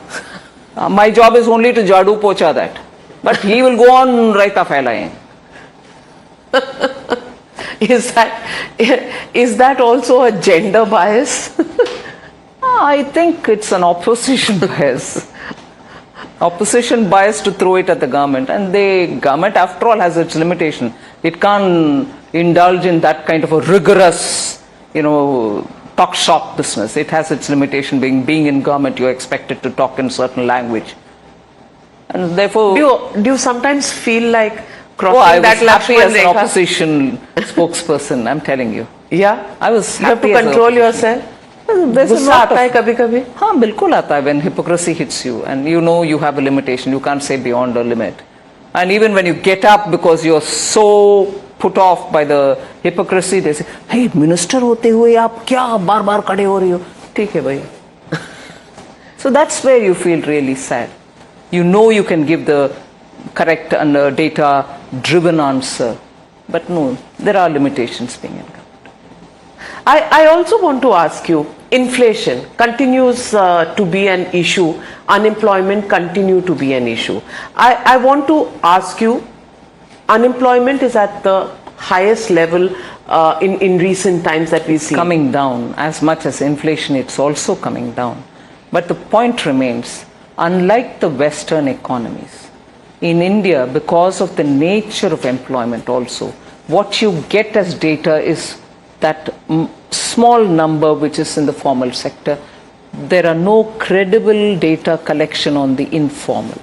My job is only to jadu pocha that. But he will go on raita phailaying. Is that also a gender bias? I think it's an opposition bias. Opposition bias to throw it at the government, and the government after all has its limitation. It can't indulge in that kind of a rigorous, talk shop business. It has its limitation. Being in government, you're expected to talk in certain language, and therefore Do you sometimes feel like I crossing was that happy as an Lakshman Rekha? opposition spokesperson, I'm telling you. Yeah, I was you have to happy as an control opposition. yourself. There's a गुस्सा lot आता है of, कभी-कभी? हाँ बिल्कुल आता है when hypocrisy hits you and you have a limitation, you can't say beyond a limit. And even when you get up because you're so put off by the hypocrisy, they say, hey, minister होते हुए आप क्या बार-बार खड़े हो रही हो? ठीक है भाई. So that's where you feel really sad. You can give the correct and data-driven answer, but no, there are limitations being in government. I also want to ask you, inflation continues to be an issue, unemployment continue to be an issue. I want to ask you, unemployment is at the highest level in recent times that we see. Coming down, as much as inflation, it's also coming down. But the point remains, unlike the Western economies, in India, because of the nature of employment also, what you get as data is that small number which is in the formal sector. There are no credible data collection on the informal.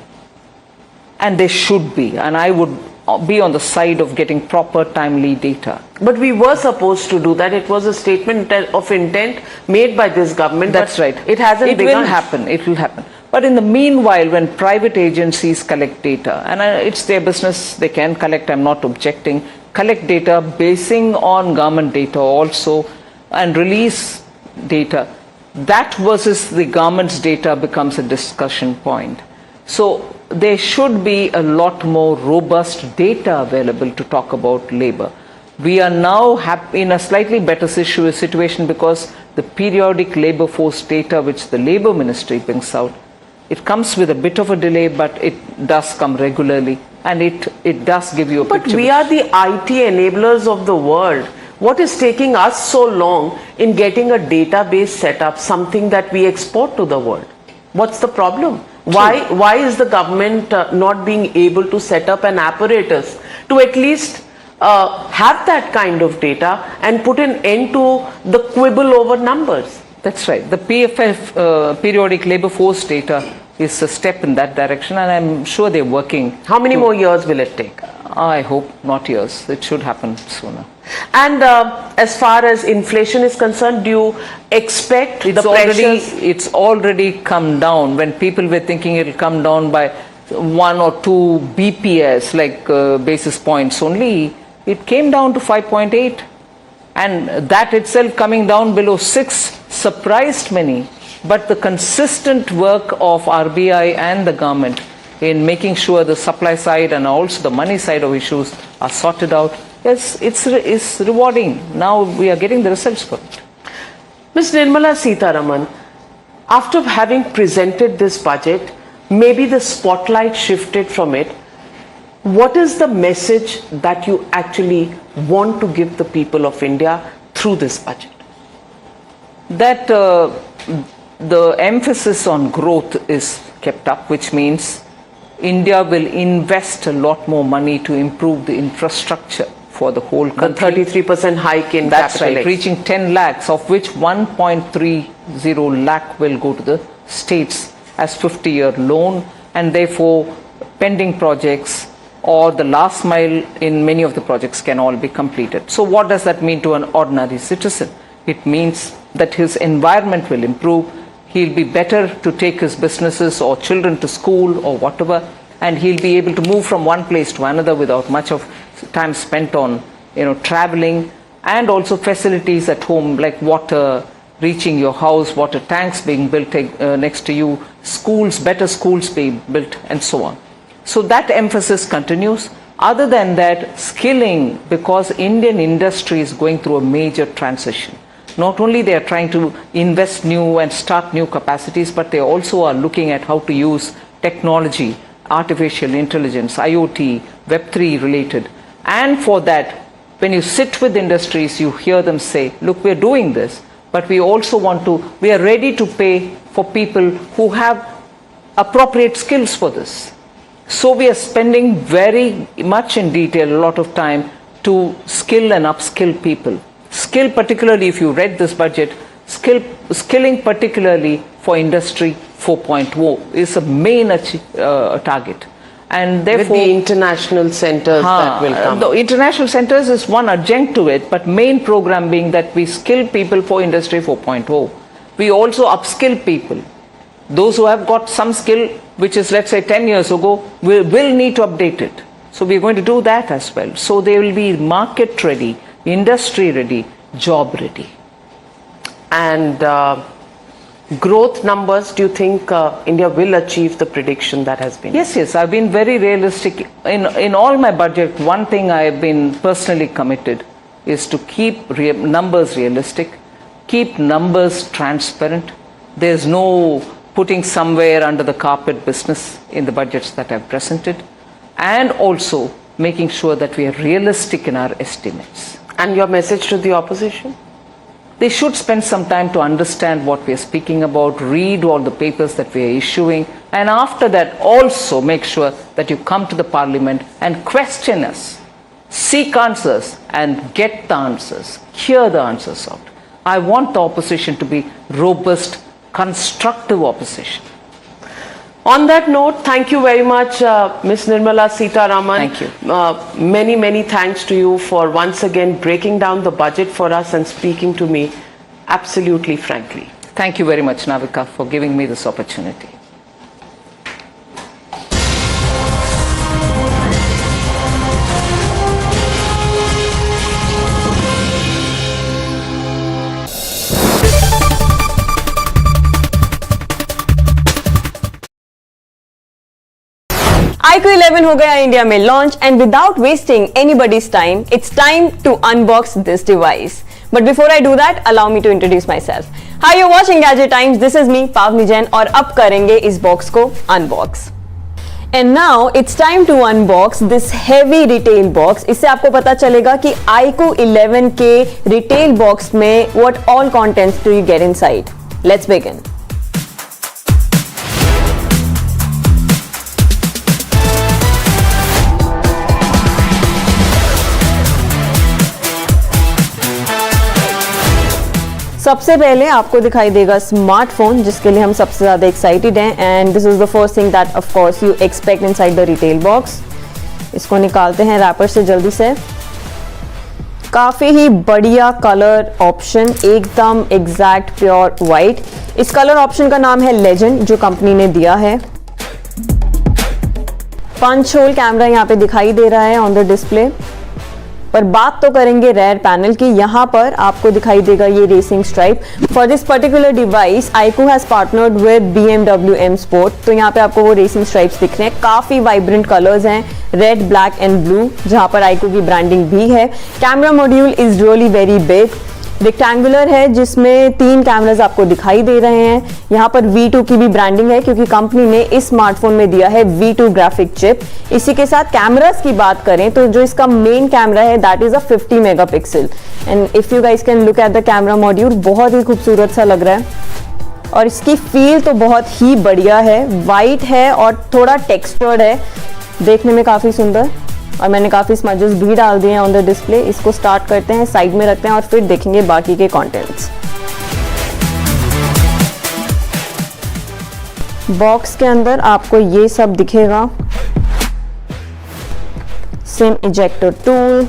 And there should be, and I would be on the side of getting proper timely data. But we were supposed to do that. It was a statement of intent made by this government. That's right. It hasn't begun. It will happen. It will happen. But in the meanwhile, when private agencies collect data, and it's their business, they can collect, I'm not objecting, collect data basing on government data also and release data, that versus the government's data becomes a discussion point. So there should be a lot more robust data available to talk about labor. We are now in a slightly better situation because the periodic labor force data which the labor ministry brings out, it comes with a bit of a delay, but it does come regularly and it does give you a picture. But we are the IT enablers of the world. What is taking us so long in getting a database set up, something that we export to the world? What's the problem? Why is the government not being able to set up an apparatus to at least have that kind of data and put an end to the quibble over numbers? That's right. The PFF, periodic labor force data, is a step in that direction, and I'm sure they're working. How many more years will it take? I hope not years. It should happen sooner. And as far as inflation is concerned, do you expect It's already come down. When people were thinking it will come down by 1 or 2 BPS, like basis points only, it came down to 5.8. And that itself coming down below 6 surprised many. But the consistent work of RBI and the government in making sure the supply side and also the money side of issues are sorted out, yes, it's rewarding. Now we are getting the results for it. Ms. Nirmala Sitharaman, after having presented this budget, maybe the spotlight shifted from it. What is the message that you actually want to give the people of India through this budget? That the emphasis on growth is kept up, which means India will invest a lot more money to improve the infrastructure for the whole country. The 33% hike in That's capital right, reaching 10 lakhs, of which 1.30 lakh will go to the states as 50-year loan, and therefore pending projects or the last mile in many of the projects can all be completed. So what does that mean to an ordinary citizen? It means that his environment will improve, he'll be better to take his businesses or children to school or whatever, and he'll be able to move from one place to another without much of time spent on traveling, and also facilities at home like water reaching your house, water tanks being built next to you, schools, better schools being built, and so on. So that emphasis continues. Other than that, skilling, because Indian industry is going through a major transition. Not only they are trying to invest new and start new capacities, but they also are looking at how to use technology, artificial intelligence, IoT, Web3 related. And for that, when you sit with industries, you hear them say, look, we're doing this, but we are ready to pay for people who have appropriate skills for this. So we are spending very much in detail, a lot of time to skill and upskill people. Skill, particularly if you read this budget, skilling particularly for Industry 4.0 is a main target. And therefore, with the international centers that will come. The international centers is one adjunct to it, but main program being that we skill people for Industry 4.0. We also upskill people. Those who have got some skill, which is let's say 10 years ago, will need to update it. So we're going to do that as well. So they will be market ready, industry ready, job ready. And growth numbers, do you think India will achieve the prediction that has been? Yes, I've been very realistic. In all my budget, one thing I've been personally committed is to keep numbers realistic, keep numbers transparent. There's no putting somewhere under the carpet business in the budgets that I've presented, and also making sure that we are realistic in our estimates. And your message to the opposition? They should spend some time to understand what we are speaking about, read all the papers that we are issuing, and after that also make sure that you come to the Parliament and question us, seek answers and get the answers, hear the answers out. I want the opposition to be robust, constructive opposition. On that note, thank you very much, Ms. Nirmala Sitharaman. Thank you. Many thanks to you for once again breaking down the budget for us and speaking to me absolutely frankly. Thank you very much, Navika, for giving me this opportunity. iQOO 11 हो गया India में launch and without wasting anybody's time it's time to unbox this device. But before I do that allow me to introduce myself. Hi, you watching Gadget Times, this is me Pavani Jain और अब करेंगे इस box को unbox. And now it's time to unbox this heavy retail box. इससे आपको पता चलेगा कि iQOO 11 के रिटेल बॉक्स में what all contents do you get inside. Let's begin. सबसे पहले आपको दिखाई देगा स्मार्टफोन, जिसके लिए हम सबसे ज़्यादा एक्साइटेड हैं. And this is the first thing that of course you expect inside the retail box. इसको निकालते हैं रैपर से जल्दी से. काफ़ी ही बढ़िया कलर ऑप्शन, एकदम एग्जैक्ट प्योर वाइट. इस कलर ऑप्शन का नाम है लेजेंड, जो कंपनी ने दिया है. पंच होल कैमरा यहाँ पे दिखाई दे रहा है ऑन द डिस्प्ले. पर बात तो करेंगे रेयर पैनल की. यहाँ पर आपको दिखाई देगा ये racing stripe. For this particular device iQOO has partnered with BMW M Sport. तो यहाँ पे आपको वो रेसिंग स्ट्राइप्स दिख रहे हैं. काफी वाइब्रेंट कलर्स हैं, रेड, ब्लैक एंड ब्लू, जहाँ पर iQOO की ब्रांडिंग भी है. Camera module is really very big, rectangular है, जिसमें 3 कैमरास आपको दिखाई दे रहे हैं. यहाँ पर V2 की भी ब्रांडिंग है, क्योंकि कंपनी ने इस स्मार्टफोन में दिया है V2 ग्राफिक चिप. इसी के साथ कैमरास की बात करें तो जो इसका मेन कैमरा है that is a 50 megapixel. And if you guys can look at the camera module, बहुत ही खूबसूरत सा लग रहा है. और इसकी फील तो बहुत ही बढ़िया है, वाइट है और थोड़ा टेक्सचर्ड है, देखने में काफी सुंदर. और मैंने काफ़ी स्मजेस भी डाल दिए हैं ऑन द डिस्प्ले. इसको स्टार्ट करते हैं, साइड में रखते हैं और फिर देखेंगे बाकी के कंटेंट्स. बॉक्स के अंदर आपको ये सब दिखेगा. सिम इजेक्टर टूल,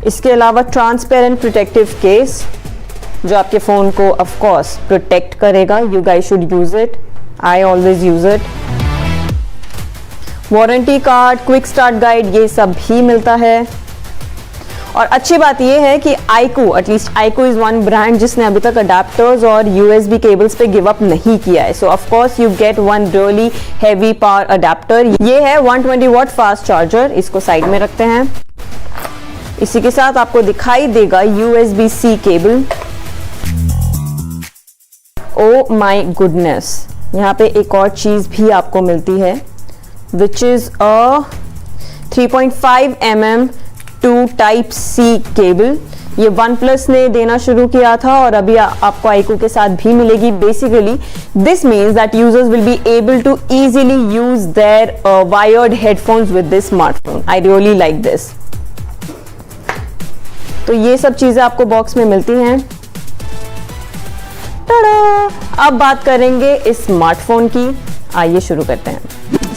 इसके अलावा ट्रांसपेरेंट प्रोटेक्टिव केस जो आपके फोन को ऑफ कोर्स प्रोटेक्ट करेगा. You guys should use it, I always use it. Warranty card, quick start guide, ये सब भी मिलता है. और अच्छी बात यह है कि iQOO, at least iQOO is one brand जिसने अभी तक अडेप्टर्स और यूएसबी केबल्स पे गिव अप नहीं किया है. सो of course you get one really heavy power adapter. ये है 120 वॉट फास्ट चार्जर. इसको साइड में रखते हैं. इसी के साथ आपको दिखाई देगा USB-C cable. Oh my goodness, यहाँ पे एक और चीज भी आपको मिलती है which is a 3.5 mm to type C cable. ये OnePlus ने देना शुरू किया था और अभी आपको आईकू के साथ भी मिलेगी. Basically this means that users will be able to easily use their wired headphones with this smartphone. I really like this. तो ये सब चीजें आपको बॉक्स में मिलती हैं. अब बात करेंगे इस स्मार्टफोन की. आइए शुरू करते हैं.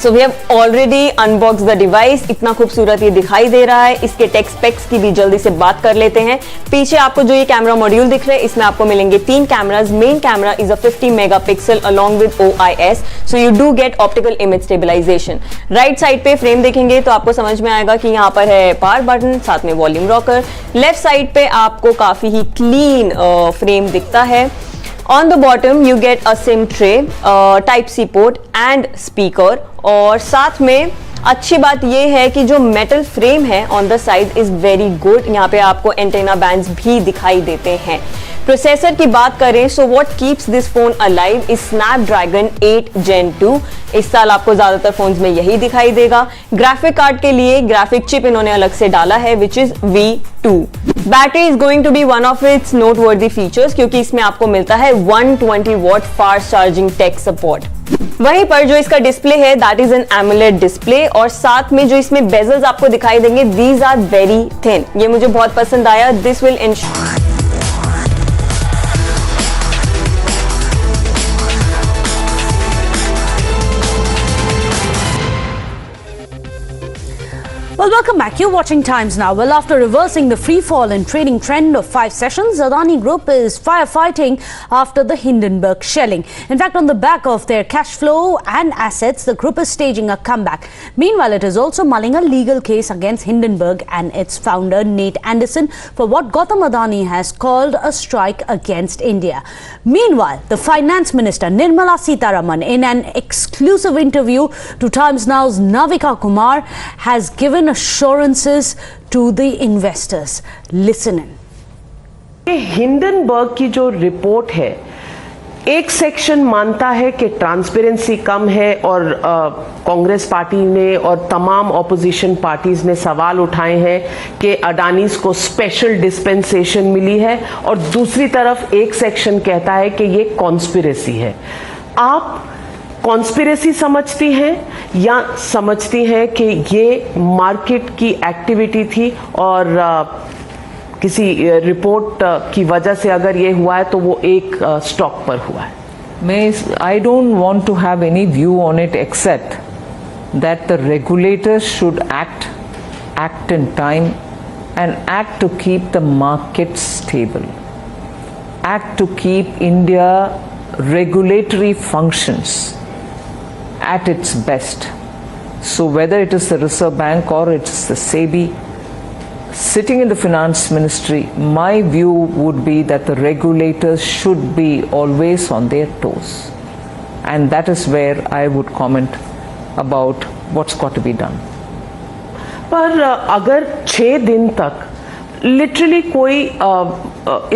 So we have already unbox the device. इतना खूबसूरत ये दिखाई दे रहा है. इसके टेक स्पेक्स की भी जल्दी से बात कर लेते हैं. पीछे आपको जो ये कैमरा मॉड्यूल दिख रहा है, इसमें आपको मिलेंगे 3 cameras. Main camera is a 50 megapixel along with OIS, so you do get optical image stabilisation. Right side पे फ्रेम देखेंगे तो आपको समझ में आएगा कि यहाँ पर है पावर बटन, साथ में वॉल्यूम रॉकर. लेफ्ट साइड पे आपको काफी ही क्लीन फ्रेम दिखता है. On the bottom you get a SIM tray, Type-C port and speaker. और साथ में अच्छी बात यह है कि जो मेटल फ्रेम है on the side is very good. यहाँ पे आपको एंटेना बैंड्स भी दिखाई देते हैं. प्रोसेसर की बात करें, so what keeps this phone alive is Snapdragon 8 Gen 2. इस साल आपको ज्यादातर फोन्स में यही दिखाई देगा. ग्राफिक कार्ड के लिए ग्राफिक चिप इन्होंने अलग से डाला है which is V2. Battery is going to be one of its noteworthy features क्योंकि इसमें आपको मिलता है 120 watt fast charging tech support. वहीं पर जो इसका डिस्प्ले है that is an AMOLED display और साथ में जो इसमें बेजल्स आपको दिखाई देंगे दीज आर वेरी थिन. ये मुझे बहुत पसंद आया. This will ensure Well, welcome back. You're watching Times Now. Well, after reversing the free fall and trading trend of 5 sessions, Adani Group is firefighting after the Hindenburg shelling. In fact, on the back of their cash flow and assets, the group is staging a comeback. Meanwhile, it is also mulling a legal case against Hindenburg and its founder, Nate Anderson, for what Gautam Adani has called a strike against India. Meanwhile, the Finance Minister, Nirmala Sitharaman, in an exclusive interview to Times Now's Navika Kumar, has given assurances to the investors. Listen in. Hindenburg की जो report है, एक section मानता है कि transparency कम है और Congress party ने और तमाम ऑपोजिशन पार्टीज ने सवाल उठाए हैं कि अडानीज को स्पेशल डिस्पेंसेशन मिली है और दूसरी तरफ एक सेक्शन कहता है कि ये कॉन्स्पिरेसी है. आप कॉन्स्पिरेसी समझती हैं या समझती हैं कि ये मार्केट की एक्टिविटी थी और किसी रिपोर्ट की वजह से अगर ये हुआ है तो वो एक स्टॉक पर हुआ है? I don't want to have any view on it except that the regulators should act in time and act to keep the market stable, act to keep India regulatory functions at its best. So whether it is the Reserve Bank or it's the SEBI sitting in the finance ministry, my view would be that the regulators should be always on their toes, and that is where I would comment about what's got to be done. पर अगर 6 दिन तक literally कोई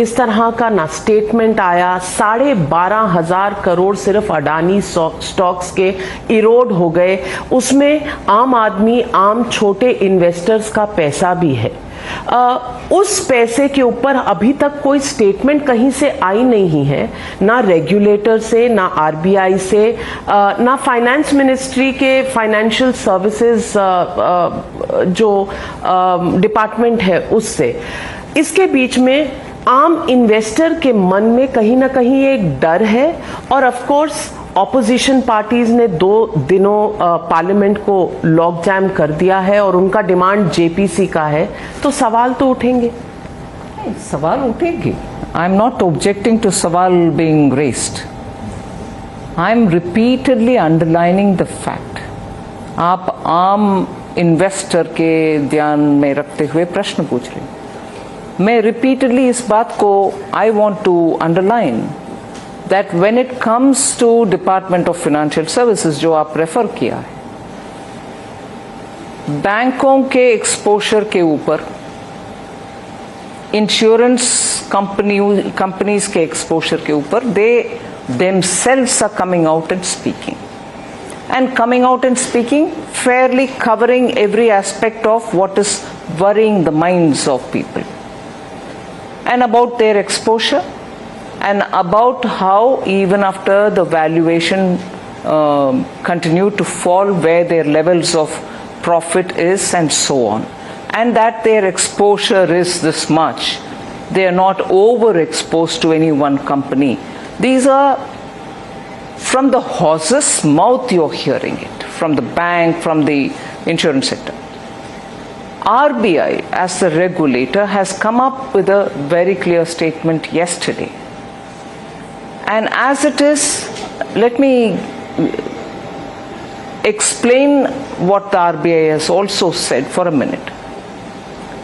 इस तरह का ना statement आया, 12,500 करोड़ सिर्फ अडानी स्टॉक्स के इरोड हो गए, उसमें आम आदमी, आम छोटे इन्वेस्टर्स का पैसा भी है. उस पैसे के ऊपर अभी तक कोई स्टेटमेंट कहीं से आई नहीं है, ना रेगुलेटर से, ना आरबीआई से, ना फाइनेंस मिनिस्ट्री के फाइनेंशियल सर्विसेज जो डिपार्टमेंट है उससे. इसके बीच में आम इन्वेस्टर के मन में कहीं ना कहीं एक डर है और ऑफ कोर्स ऑपोजिशन पार्टीज ने 2 दिनों पार्लियामेंट को लॉक जैम कर दिया है और उनका डिमांड जेपीसी का है, तो सवाल तो उठेंगे। सवाल उठेंगे। I am not objecting to सवाल being raised. I am repeatedly underlining the fact. आप आम इन्वेस्टर के ध्यान में रखते हुए प्रश्न पूछ रहे हैं। मैं रिपीटेडली इस बात को I want to underline that when it comes to department of financial services जो आप रेफर किया है, बैंकों के एक्सपोजर के ऊपर इंश्योरेंस कंपनीज के एक्सपोजर के ऊपर दे themselves are coming out and speaking. And coming out and speaking fairly covering every aspect of what is worrying the minds of people. And about their exposure and about how even after the valuation continue to fall where their levels of profit is and so on. And that their exposure is this much. They are not overexposed to any one company. These are from the horse's mouth you're hearing it, from the bank, from the insurance sector. RBI as the regulator has come up with a very clear statement yesterday. And as it is, let me explain what the RBI has also said for a minute.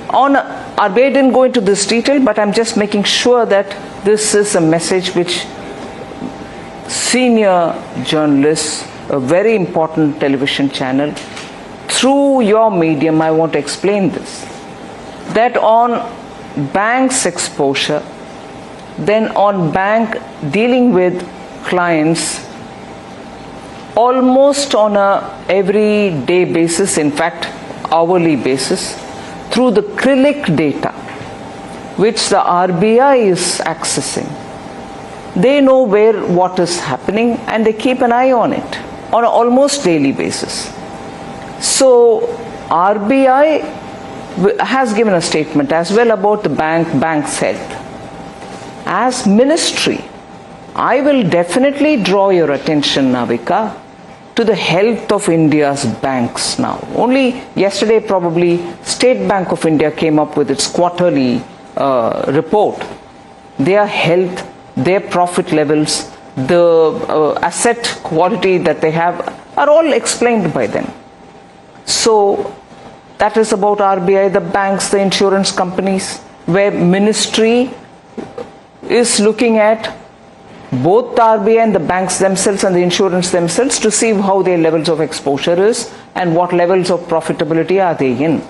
RBI didn't go into this detail, but I'm just making sure that this is a message which senior journalists, a very important television channel, through your medium, I want to explain this. That on bank's exposure, then on bank dealing with clients almost on a everyday basis, in fact hourly basis, through the CRILIC data, which the RBI is accessing. They know what is happening and they keep an eye on it on an almost daily basis. So RBI has given a statement as well about the bank's health. As ministry, I will definitely draw your attention, Navika, to the health of India's banks now. Only yesterday probably State Bank of India came up with its quarterly report. Their health, their profit levels, the asset quality that they have are all explained by them. So that is about RBI, the banks, the insurance companies, where ministry is looking at both the RBI and the banks themselves and the insurance themselves to see how their levels of exposure is and what levels of profitability are they in.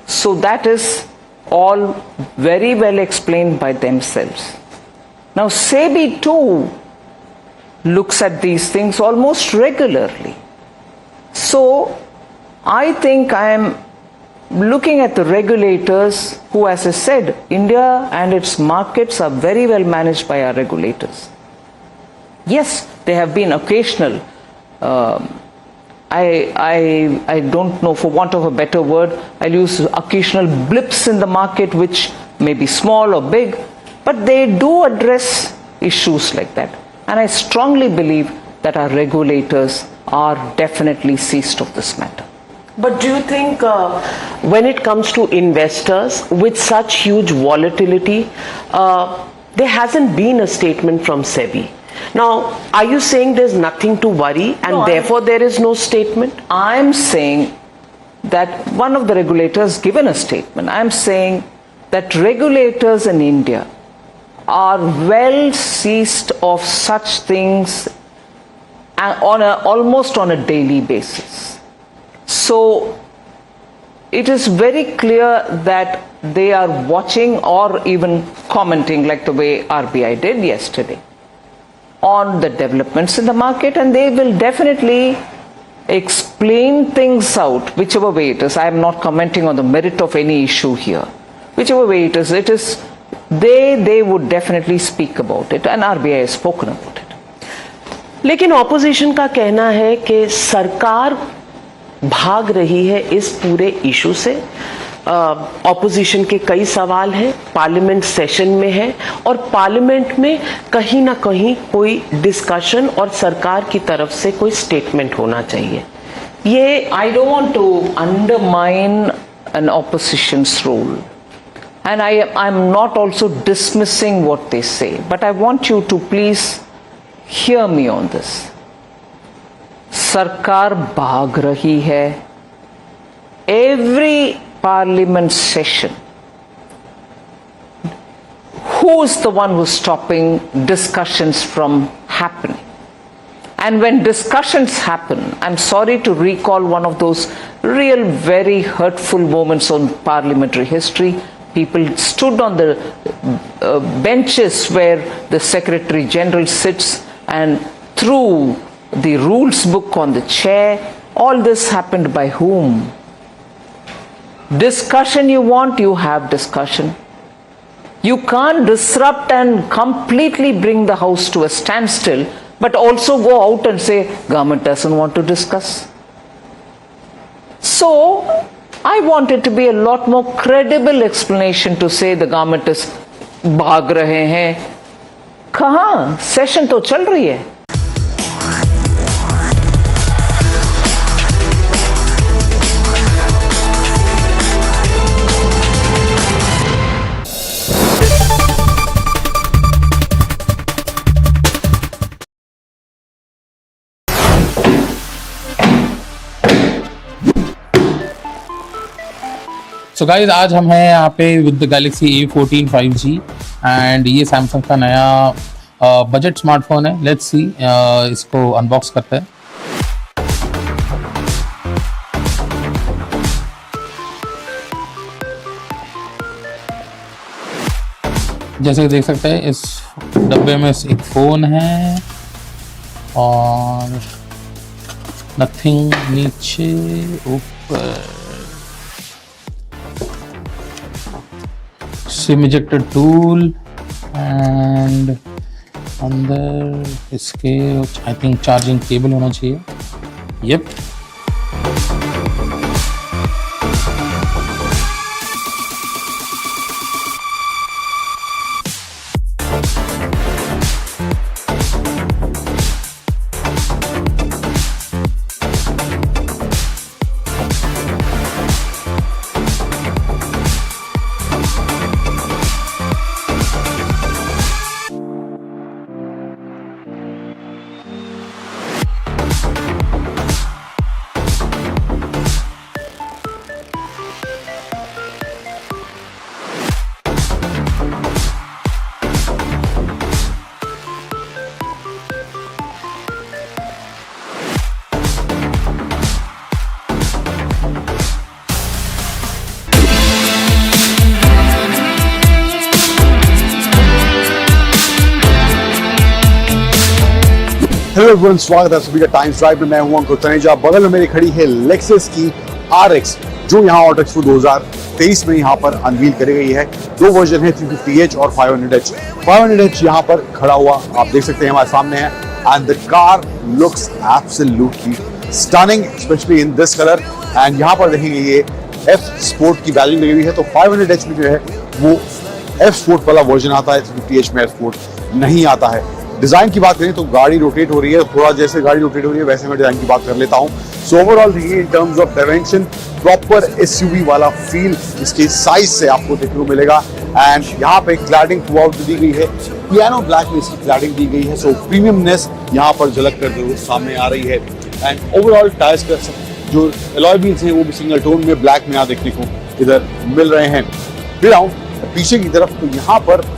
So that is all very well explained by themselves. Now SEBI too looks at these things almost regularly. So I think I am looking at the regulators who, as I said, India and its markets are very well managed by our regulators. Yes, there have been occasional, I don't know, for want of a better word, I'll use occasional blips in the market which may be small or big, but they do address issues like that. And I strongly believe that our regulators are definitely seized of this matter. But do you think when it comes to investors with such huge volatility, there hasn't been a statement from SEBI? Now, are you saying there's nothing to worry and No, therefore there is no statement? I'm saying that one of the regulators given a statement. I'm saying that regulators in India are well seized of such things almost on a daily basis. So it is very clear that they are watching or even commenting, like the way RBI did yesterday, on the developments in the market, and they will definitely explain things out whichever way it is. I am not commenting on the merit of any issue here. Whichever way it is they would definitely speak about it, and RBI has spoken about it. लेकिन opposition का कहना है कि सरकार भाग रही है इस पूरे इशू से, ऑपोजिशन के कई सवाल हैं, पार्लियामेंट सेशन में है और पार्लियामेंट में कहीं ना कहीं कोई डिस्कशन और सरकार की तरफ से कोई स्टेटमेंट होना चाहिए। ये I don't want to undermine an opposition's role, and I'm not also dismissing what they say, but I want you to please hear me on this. सरकार भाग रही है। Every parliament session, who is the one who's stopping discussions from happening? And when discussions happen, I'm sorry to recall one of those real very hurtful moments on parliamentary history. People stood on the benches where the Secretary General sits and threw the rules book on the chair. All this happened by whom? Discussion you want, you have discussion. You can't disrupt and completely bring the House to a standstill, but also go out and say government doesn't want to discuss. So I want it to be a lot more credible explanation to say the government is भाग रहे हैं। कहाँ? Session तो चल रही है। So guys आज हम हैं यहाँ पे with the Galaxy A14 5G and ये सैमसंग का नया बजट स्मार्टफोन है। लेट्स सी इसको अनबॉक्स करते हैं। जैसे कि देख सकते हैं इस डब्बे में एक फ़ोन है और नथिंग नीचे ऊपर सिम इजेक्टर टूल एंड अंदर इसके आई थिंक चार्जिंग केबल होना चाहिए। यप हेलो एवरीवन, स्वागत है सभी का टाइम्स ड्राइव में। मैं हूं अंकुर तनेजा। बगल में मेरी खड़ी है लेक्सस की RX जो यहाँ ऑटो एक्सपो 2023 में यहाँ पर अनवील करी गई है। दो वर्जन है 350H और 500H। 500H यहाँ पर खड़ा हुआ आप देख सकते हैं हमारे सामने है and the car looks absolutely stunning specially in this colour. And यहाँ पर देखेंगे ये F स्पोर्ट की वैल्यू लगी हुई है, तो 500H में जो है वो F स्पोर्ट वाला वर्जन आता है, 350H में F स्पोर्ट नहीं आता है। डिजाइन की बात करें तो गाड़ी रोटेट हो रही है, थोड़ा जैसे गाड़ी रोटेट हो रही है वैसे मैं डिजाइन की बात कर लेता हूँ। सो ओवरऑल देखिए in terms of dimension proper SUV वाला फील इसके साइज से आपको देखने को मिलेगा। एंड यहाँ पे क्लैडिंग थ्रू आउट दी गई है, पियानो ब्लैक में इसकी क्लैडिंग दी गई है। सो प्रीमियमनेस यहाँ पर झलक करते हुए सामने आ रही है। एंड ओवरऑल टायर्स का जो अलॉय व्हील्स हैं वो भी सिंगल टोन में ब्लैक में यहाँ देखने को इधर मिल रहे हैं। फिर आऊँ पीछे की तरफ तो यहाँ पर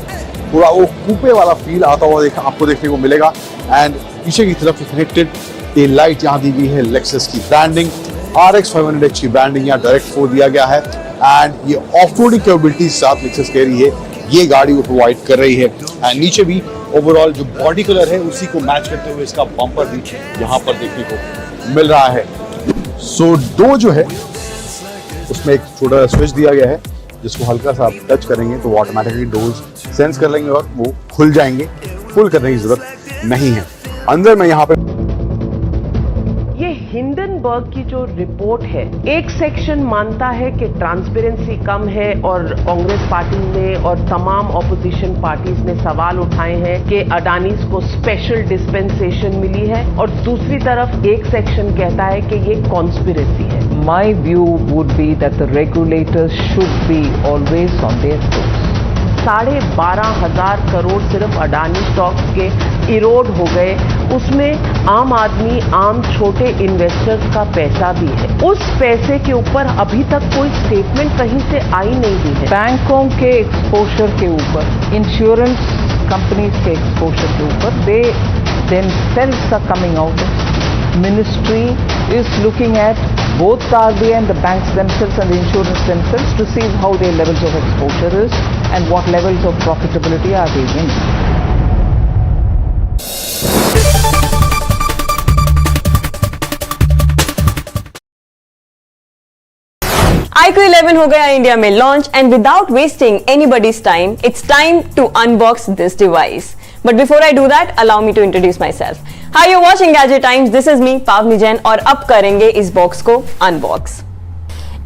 थोड़ा वो कूपे वाला फील आता हुआ आपको देखने को मिलेगा। एंड पीछे की तरफ कनेक्टेड टेल लाइट यहाँ दी गई है, लेक्सस की ब्रांडिंग, RX 500H की ब्रांडिंग यहाँ डायरेक्ट 4 दिया गया है। एंड ये ऑफ रोडिंग कैपेबिलिटी साथ लेक्सस कह रही है ये गाड़ी को प्रोवाइड कर रही है। एंड नीचे भी ओवरऑल जो बॉडी कलर है उसी को मैच करते हुए इसका बम्पर भी यहाँ पर देखने को मिल रहा है। सो डोर जो है उसमें एक छोटा स्विच दिया गया है जिसको हल्का सा आप टच करेंगे तो ऑटोमेटिकली डोर्स सेंस कर लेंगे और वो खुल जाएंगे। फुल करने की जरूरत नहीं है। अंदर में यहाँ पे ये हिंडनबर्ग की जो रिपोर्ट है, एक सेक्शन मानता है कि ट्रांसपेरेंसी कम है और कांग्रेस पार्टी ने और तमाम ऑपोजिशन पार्टीज ने सवाल उठाए हैं कि अडानीज को स्पेशल डिस्पेंसेशन मिली है, और दूसरी तरफ एक सेक्शन कहता है कि ये कॉन्स्पिरेसी है। My view would be that the regulators should be always on their toes. 12,500 crore सिर्फ अडानी स्टॉक्स के इरोड हो गए, उसमें आम आदमी, आम छोटे इन्वेस्टर्स का पैसा भी है। उस पैसे के ऊपर अभी तक कोई स्टेटमेंट कहीं से आई नहीं हुई है। बैंकों के एक्सपोजर के ऊपर, इंश्योरेंस कंपनीज के एक्सपोजर के ऊपर, दे themselves are coming out. Ministry is looking at both the RBI and the banks themselves and the insurance themselves to see how their levels of exposure is and what levels of profitability are they in. iQOO 11 हो गया India में launch and without wasting anybody's time it's time to unbox this device. But before I do that, allow me to introduce myself. Hi, you're watching Gadget Times. This is me, Pavni Jain, और अब करेंगे इस box को unbox.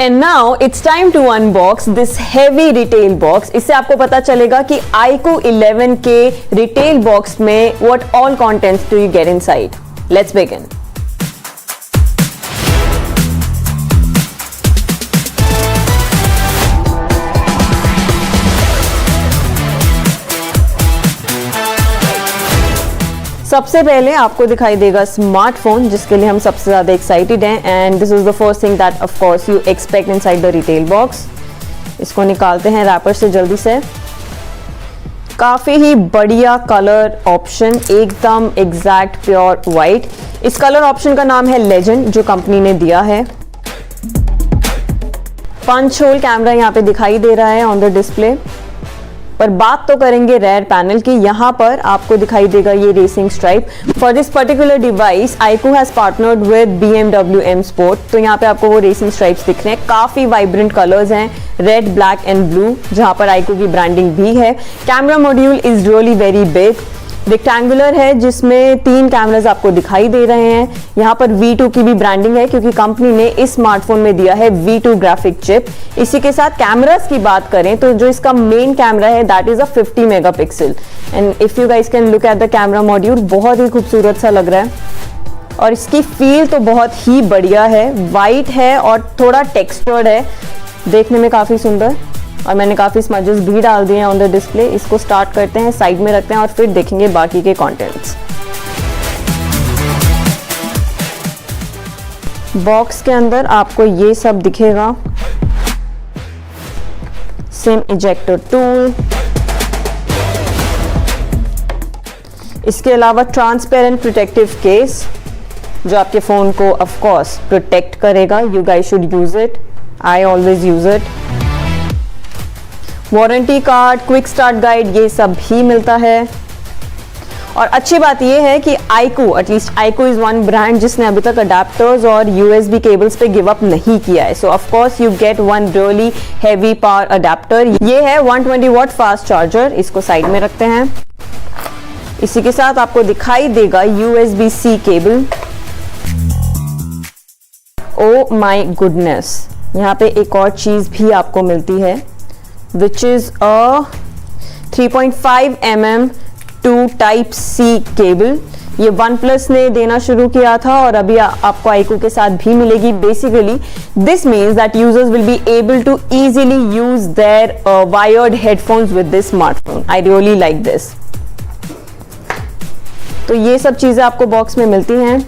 And now it's time to unbox this heavy retail box. इससे आपको पता चलेगा कि iQOO 11 के retail box में what all contents do you get inside. Let's begin. सबसे पहले आपको दिखाई देगा स्मार्टफोन, जिसके लिए हम सबसे ज़्यादा एक्साइटेड हैं, and this is the first thing that of course you expect inside the retail box. इसको निकालते हैं रैपर से जल्दी से. काफ़ी ही बढ़िया कलर ऑप्शन, एकदम एग्जैक्ट प्योर वाइट. इस कलर ऑप्शन का नाम है लेजेंड, जो कंपनी ने दिया है. पंच होल कैमरा यहाँ पे दिखाई दे रहा है ऑन द डिस्प्ले. पर बात तो करेंगे रेयर पैनल की. यहाँ पर आपको दिखाई देगा ये racing stripe. For this particular device iQOO has partnered with BMW M Sport. तो यहाँ पे आपको वो रेसिंग स्ट्राइप्स दिख रहे हैं. काफी वाइब्रेंट कलर्स हैं, रेड, ब्लैक एंड ब्लू, जहाँ पर iQOO की ब्रांडिंग भी है. Camera module is really very big, rectangular है, जिसमें 3 कैमरास आपको दिखाई दे रहे हैं. यहाँ पर V2 की भी ब्रांडिंग है, क्योंकि कंपनी ने इस स्मार्टफोन में दिया है V2 ग्राफिक चिप. इसी के साथ कैमरास की बात करें तो जो इसका मेन कैमरा है that is a 50 megapixel. And if you guys can look at the camera module, बहुत ही खूबसूरत सा लग रहा है. और इसकी फील तो बहुत ही बढ़िया है. वाइट है और थोड़ा टेक्सचर्ड है, देखने में काफी सुंदर. और मैंने काफ़ी स्मजेस भी डाल दिए हैं ऑन द डिस्प्ले. इसको स्टार्ट करते हैं, साइड में रखते हैं और फिर देखेंगे बाकी के कंटेंट्स. बॉक्स के अंदर आपको ये सब दिखेगा. सिम इजेक्टर टूल, इसके अलावा ट्रांसपेरेंट प्रोटेक्टिव केस, जो आपके फ़ोन को ऑफ कोर्स प्रोटेक्ट करेगा. You guys should use it, I always use it. Warranty card, quick start guide, ये सब भी मिलता है. और अच्छी बात ये है कि iQOO, at least iQOO is one brand जिसने अभी तक अडेप्टर्स और USB केबल्स पे गिव अप नहीं किया है. सो of course you get one really heavy power adapter. ये है 120 वॉट फास्ट चार्जर. इसको साइड में रखते हैं. इसी के साथ आपको दिखाई देगा USB-C cable. Oh my goodness, यहाँ पे एक और चीज भी आपको मिलती है, which is a 3.5 mm to Type-C cable. ये OnePlus ने देना शुरू किया था और अभी आपको iQOO के साथ भी मिलेगी. Basically, this means that users will be able to easily use their wired headphones with this smartphone. I really like this. तो ये सब चीजें आपको बॉक्स में मिलती हैं.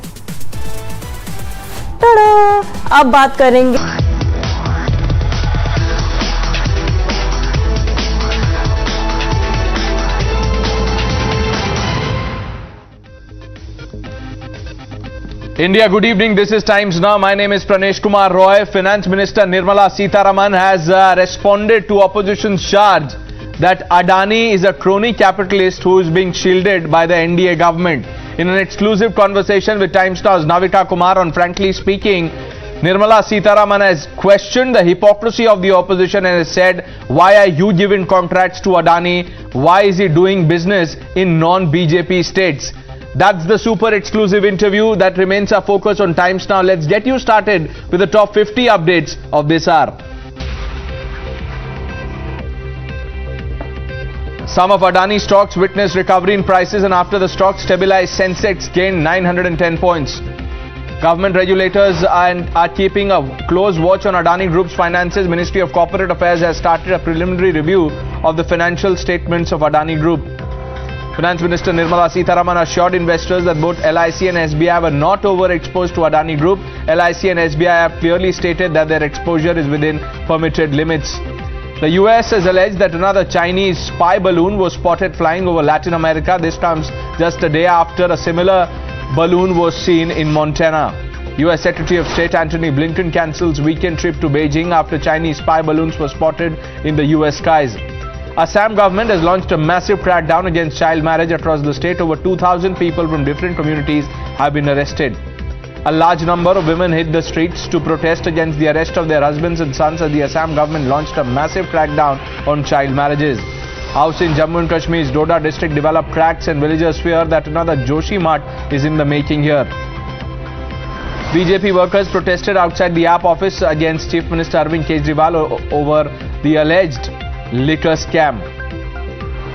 टाडा! अब बात करेंगे India, good evening. This is Times Now. My name is Pranesh Kumar Roy. Finance Minister Nirmala Sitharaman has responded to opposition's charge that Adani is a crony capitalist who is being shielded by the NDA government. In an exclusive conversation with Times Now's Navika Kumar on Frankly Speaking, Nirmala Sitharaman has questioned the hypocrisy of the opposition and has said, why are you giving contracts to Adani? Why is he doing business in non-BJP states? That's the super exclusive interview that remains our focus on Times Now. Let's get you started with the top 50 updates of this hour. Some of Adani stocks witnessed recovery in prices, and after the stock stabilized, Sensex gained 910 points. Government regulators are keeping a close watch on Adani Group's finances. Ministry of Corporate Affairs has started a preliminary review of the financial statements of Adani Group. Finance Minister Nirmala Sitharaman assured investors that both LIC and SBI were not overexposed to Adani Group. LIC and SBI have clearly stated that their exposure is within permitted limits. The US has alleged that another Chinese spy balloon was spotted flying over Latin America. This comes just a day after a similar balloon was seen in Montana. US Secretary of State Antony Blinken cancels weekend trip to Beijing after Chinese spy balloons were spotted in the US skies. Assam government has launched a massive crackdown against child marriage across the state. Over 2,000 people from different communities have been arrested. A large number of women hit the streets to protest against the arrest of their husbands and sons as the Assam government launched a massive crackdown on child marriages. House in Jammu and Kashmir's Doda district developed cracks, and villagers fear that another Joshi Mart is in the making here. BJP workers protested outside the app office against Chief Minister Arvind Kejriwal over the alleged liquor scam.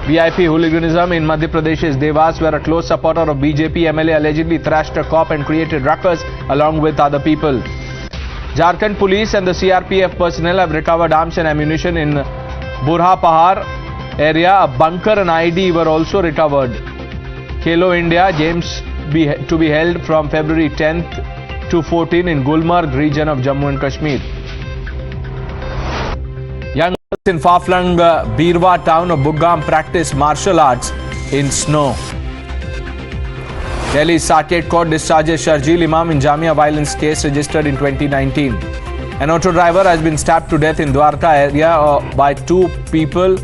VIP hooliganism in Madhya Pradesh's Devas, where a close supporter of BJP MLA allegedly thrashed a cop and created ruckus along with other people. Jharkhand police and the CRPF personnel have recovered arms and ammunition in Burha Pahar area. A bunker and ID were also recovered. Khelo India Games to be held from February 10th to 14 in Gulmarg region of Jammu and Kashmir. Young girls in far-flung Birwa town of Bugam practice martial arts in snow. Delhi's Saket court discharges Sharjeel Imam in Jamia violence case registered in 2019. An auto driver has been stabbed to death in Dwarka area by two people.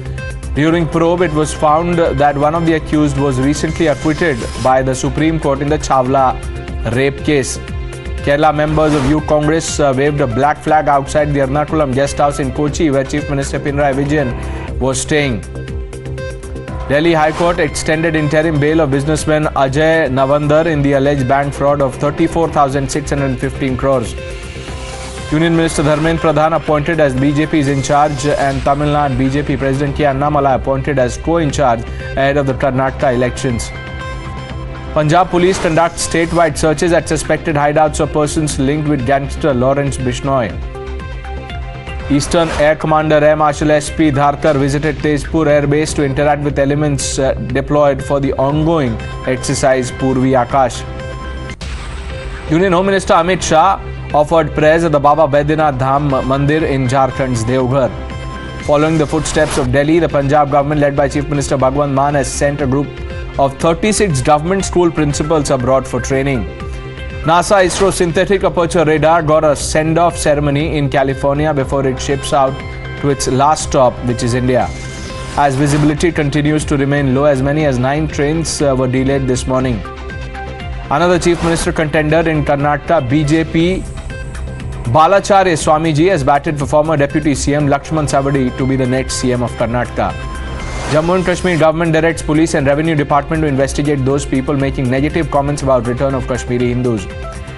During probe, it was found that one of the accused was recently acquitted by the Supreme Court in the Chawla rape case. Kerala members of Youth Congress waved a black flag outside the Ernakulam guest house in Kochi, where Chief Minister Pinarayi Vijayan was staying. Delhi High Court extended interim bail of businessman Ajay Navandar in the alleged bank fraud of 34,615 crores. Union Minister Dharmendra Pradhan appointed as BJP's in charge, and Tamil Nadu BJP President K. Annamalai appointed as co-in charge ahead of the Karnataka elections. Punjab police conduct statewide searches at suspected hideouts of persons linked with gangster Lawrence Bishnoi. Eastern Air Commander Air Marshal S.P. Dharkar visited Tezpur Air Base to interact with elements deployed for the ongoing exercise Purvi Akash. Union Home Minister Amit Shah offered prayers at the Baba Baidyanath Dham Mandir in Jharkhand's Devghar. Following the footsteps of Delhi, the Punjab government led by Chief Minister Bhagwant Mann has sent a group of 36 government school principals abroad for training. NASA ISRO synthetic aperture radar got a send-off ceremony in California before it ships out to its last stop, which is India. As visibility continues to remain low, as many as 9 trains were delayed this morning. Another Chief Minister contender in Karnataka, BJP Balacharya Swamiji has batted for former Deputy CM Lakshman Savadi to be the next CM of Karnataka. Jammu and Kashmir government directs police and revenue department to investigate those people making negative comments about return of Kashmiri Hindus.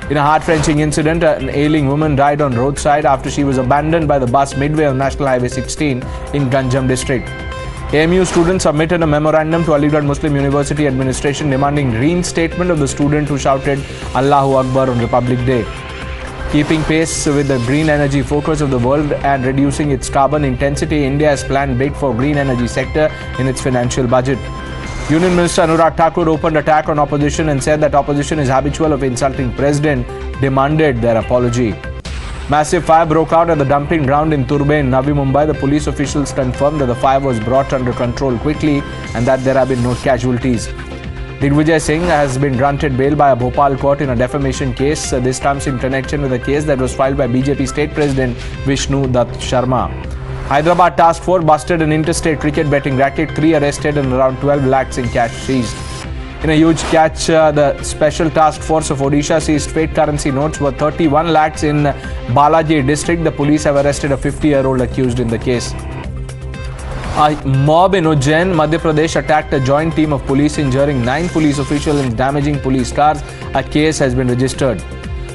In a heart-wrenching incident, an ailing woman died on roadside after she was abandoned by the bus midway on National Highway 16 in Ganjam district. AMU students submitted a memorandum to Aligarh Muslim University administration demanding reinstatement of the student who shouted Allahu Akbar on Republic Day. Keeping pace with the green energy focus of the world and reducing its carbon intensity, India has planned big for green energy sector in its financial budget. Union Minister Anurag Thakur opened attack on opposition and said that opposition is habitual of insulting president, demanded their apology. Massive fire broke out at the dumping ground in Turbe in Navi Mumbai. The police officials confirmed that the fire was brought under control quickly and that there have been no casualties. Digvijay Singh has been granted bail by a Bhopal court in a defamation case. This comes in connection with a case that was filed by BJP State President Vishnu Dutt Sharma. Hyderabad Task Force busted an interstate cricket betting racket, 3 arrested and around 12 lakhs in cash seized. In a huge catch, the Special Task Force of Odisha seized fake currency notes worth 31 lakhs in Balaji district. The police have arrested a 50-year-old accused in the case. A mob in Ujjain, Madhya Pradesh attacked a joint team of police, injuring 9 police officials and damaging police cars. A case has been registered.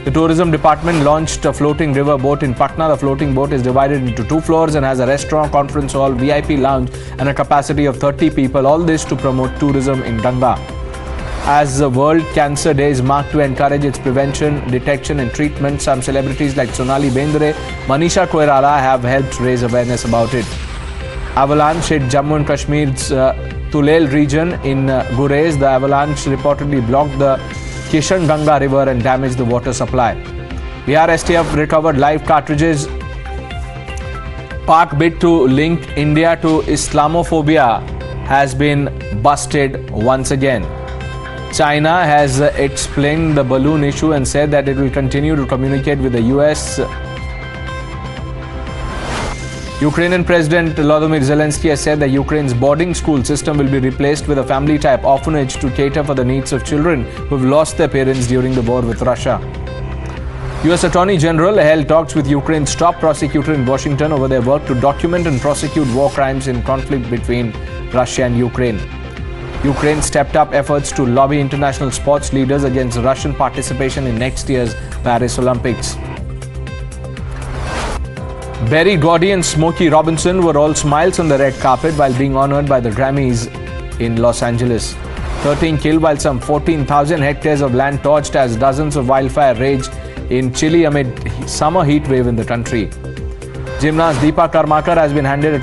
The tourism department launched a floating river boat in Patna. The floating boat is divided into 2 floors and has a restaurant, conference hall, VIP lounge and a capacity of 30 people. All this to promote tourism in Ganga. As the World Cancer Day is marked to encourage its prevention, detection and treatment, some celebrities like Sonali Bendre, Manisha Koirala have helped raise awareness about it. Avalanche hit Jammu and Kashmir's Tulel region in Gurez. The avalanche reportedly blocked the Kishan Ganga river and damaged the water supply. Bihar STF recovered live cartridges. Pak bid to link India to Islamophobia has been busted once again. China has explained the balloon issue and said that it will continue to communicate with the US. Ukrainian President Volodymyr Zelensky has said that Ukraine's boarding school system will be replaced with a family-type orphanage to cater for the needs of children who have lost their parents during the war with Russia. US Attorney General held talks with Ukraine's top prosecutor in Washington over their work to document and prosecute war crimes in conflict between Russia and Ukraine. Ukraine stepped up efforts to lobby international sports leaders against Russian participation in next year's Paris Olympics. Berry Gordy and Smokey Robinson were all smiles on the red carpet while being honored by the Grammys in Los Angeles. 13 killed while some 14,000 hectares of land torched as dozens of wildfire rage in Chile amid summer heat wave in the country. Gymnast Deepa Karmakar has been handed a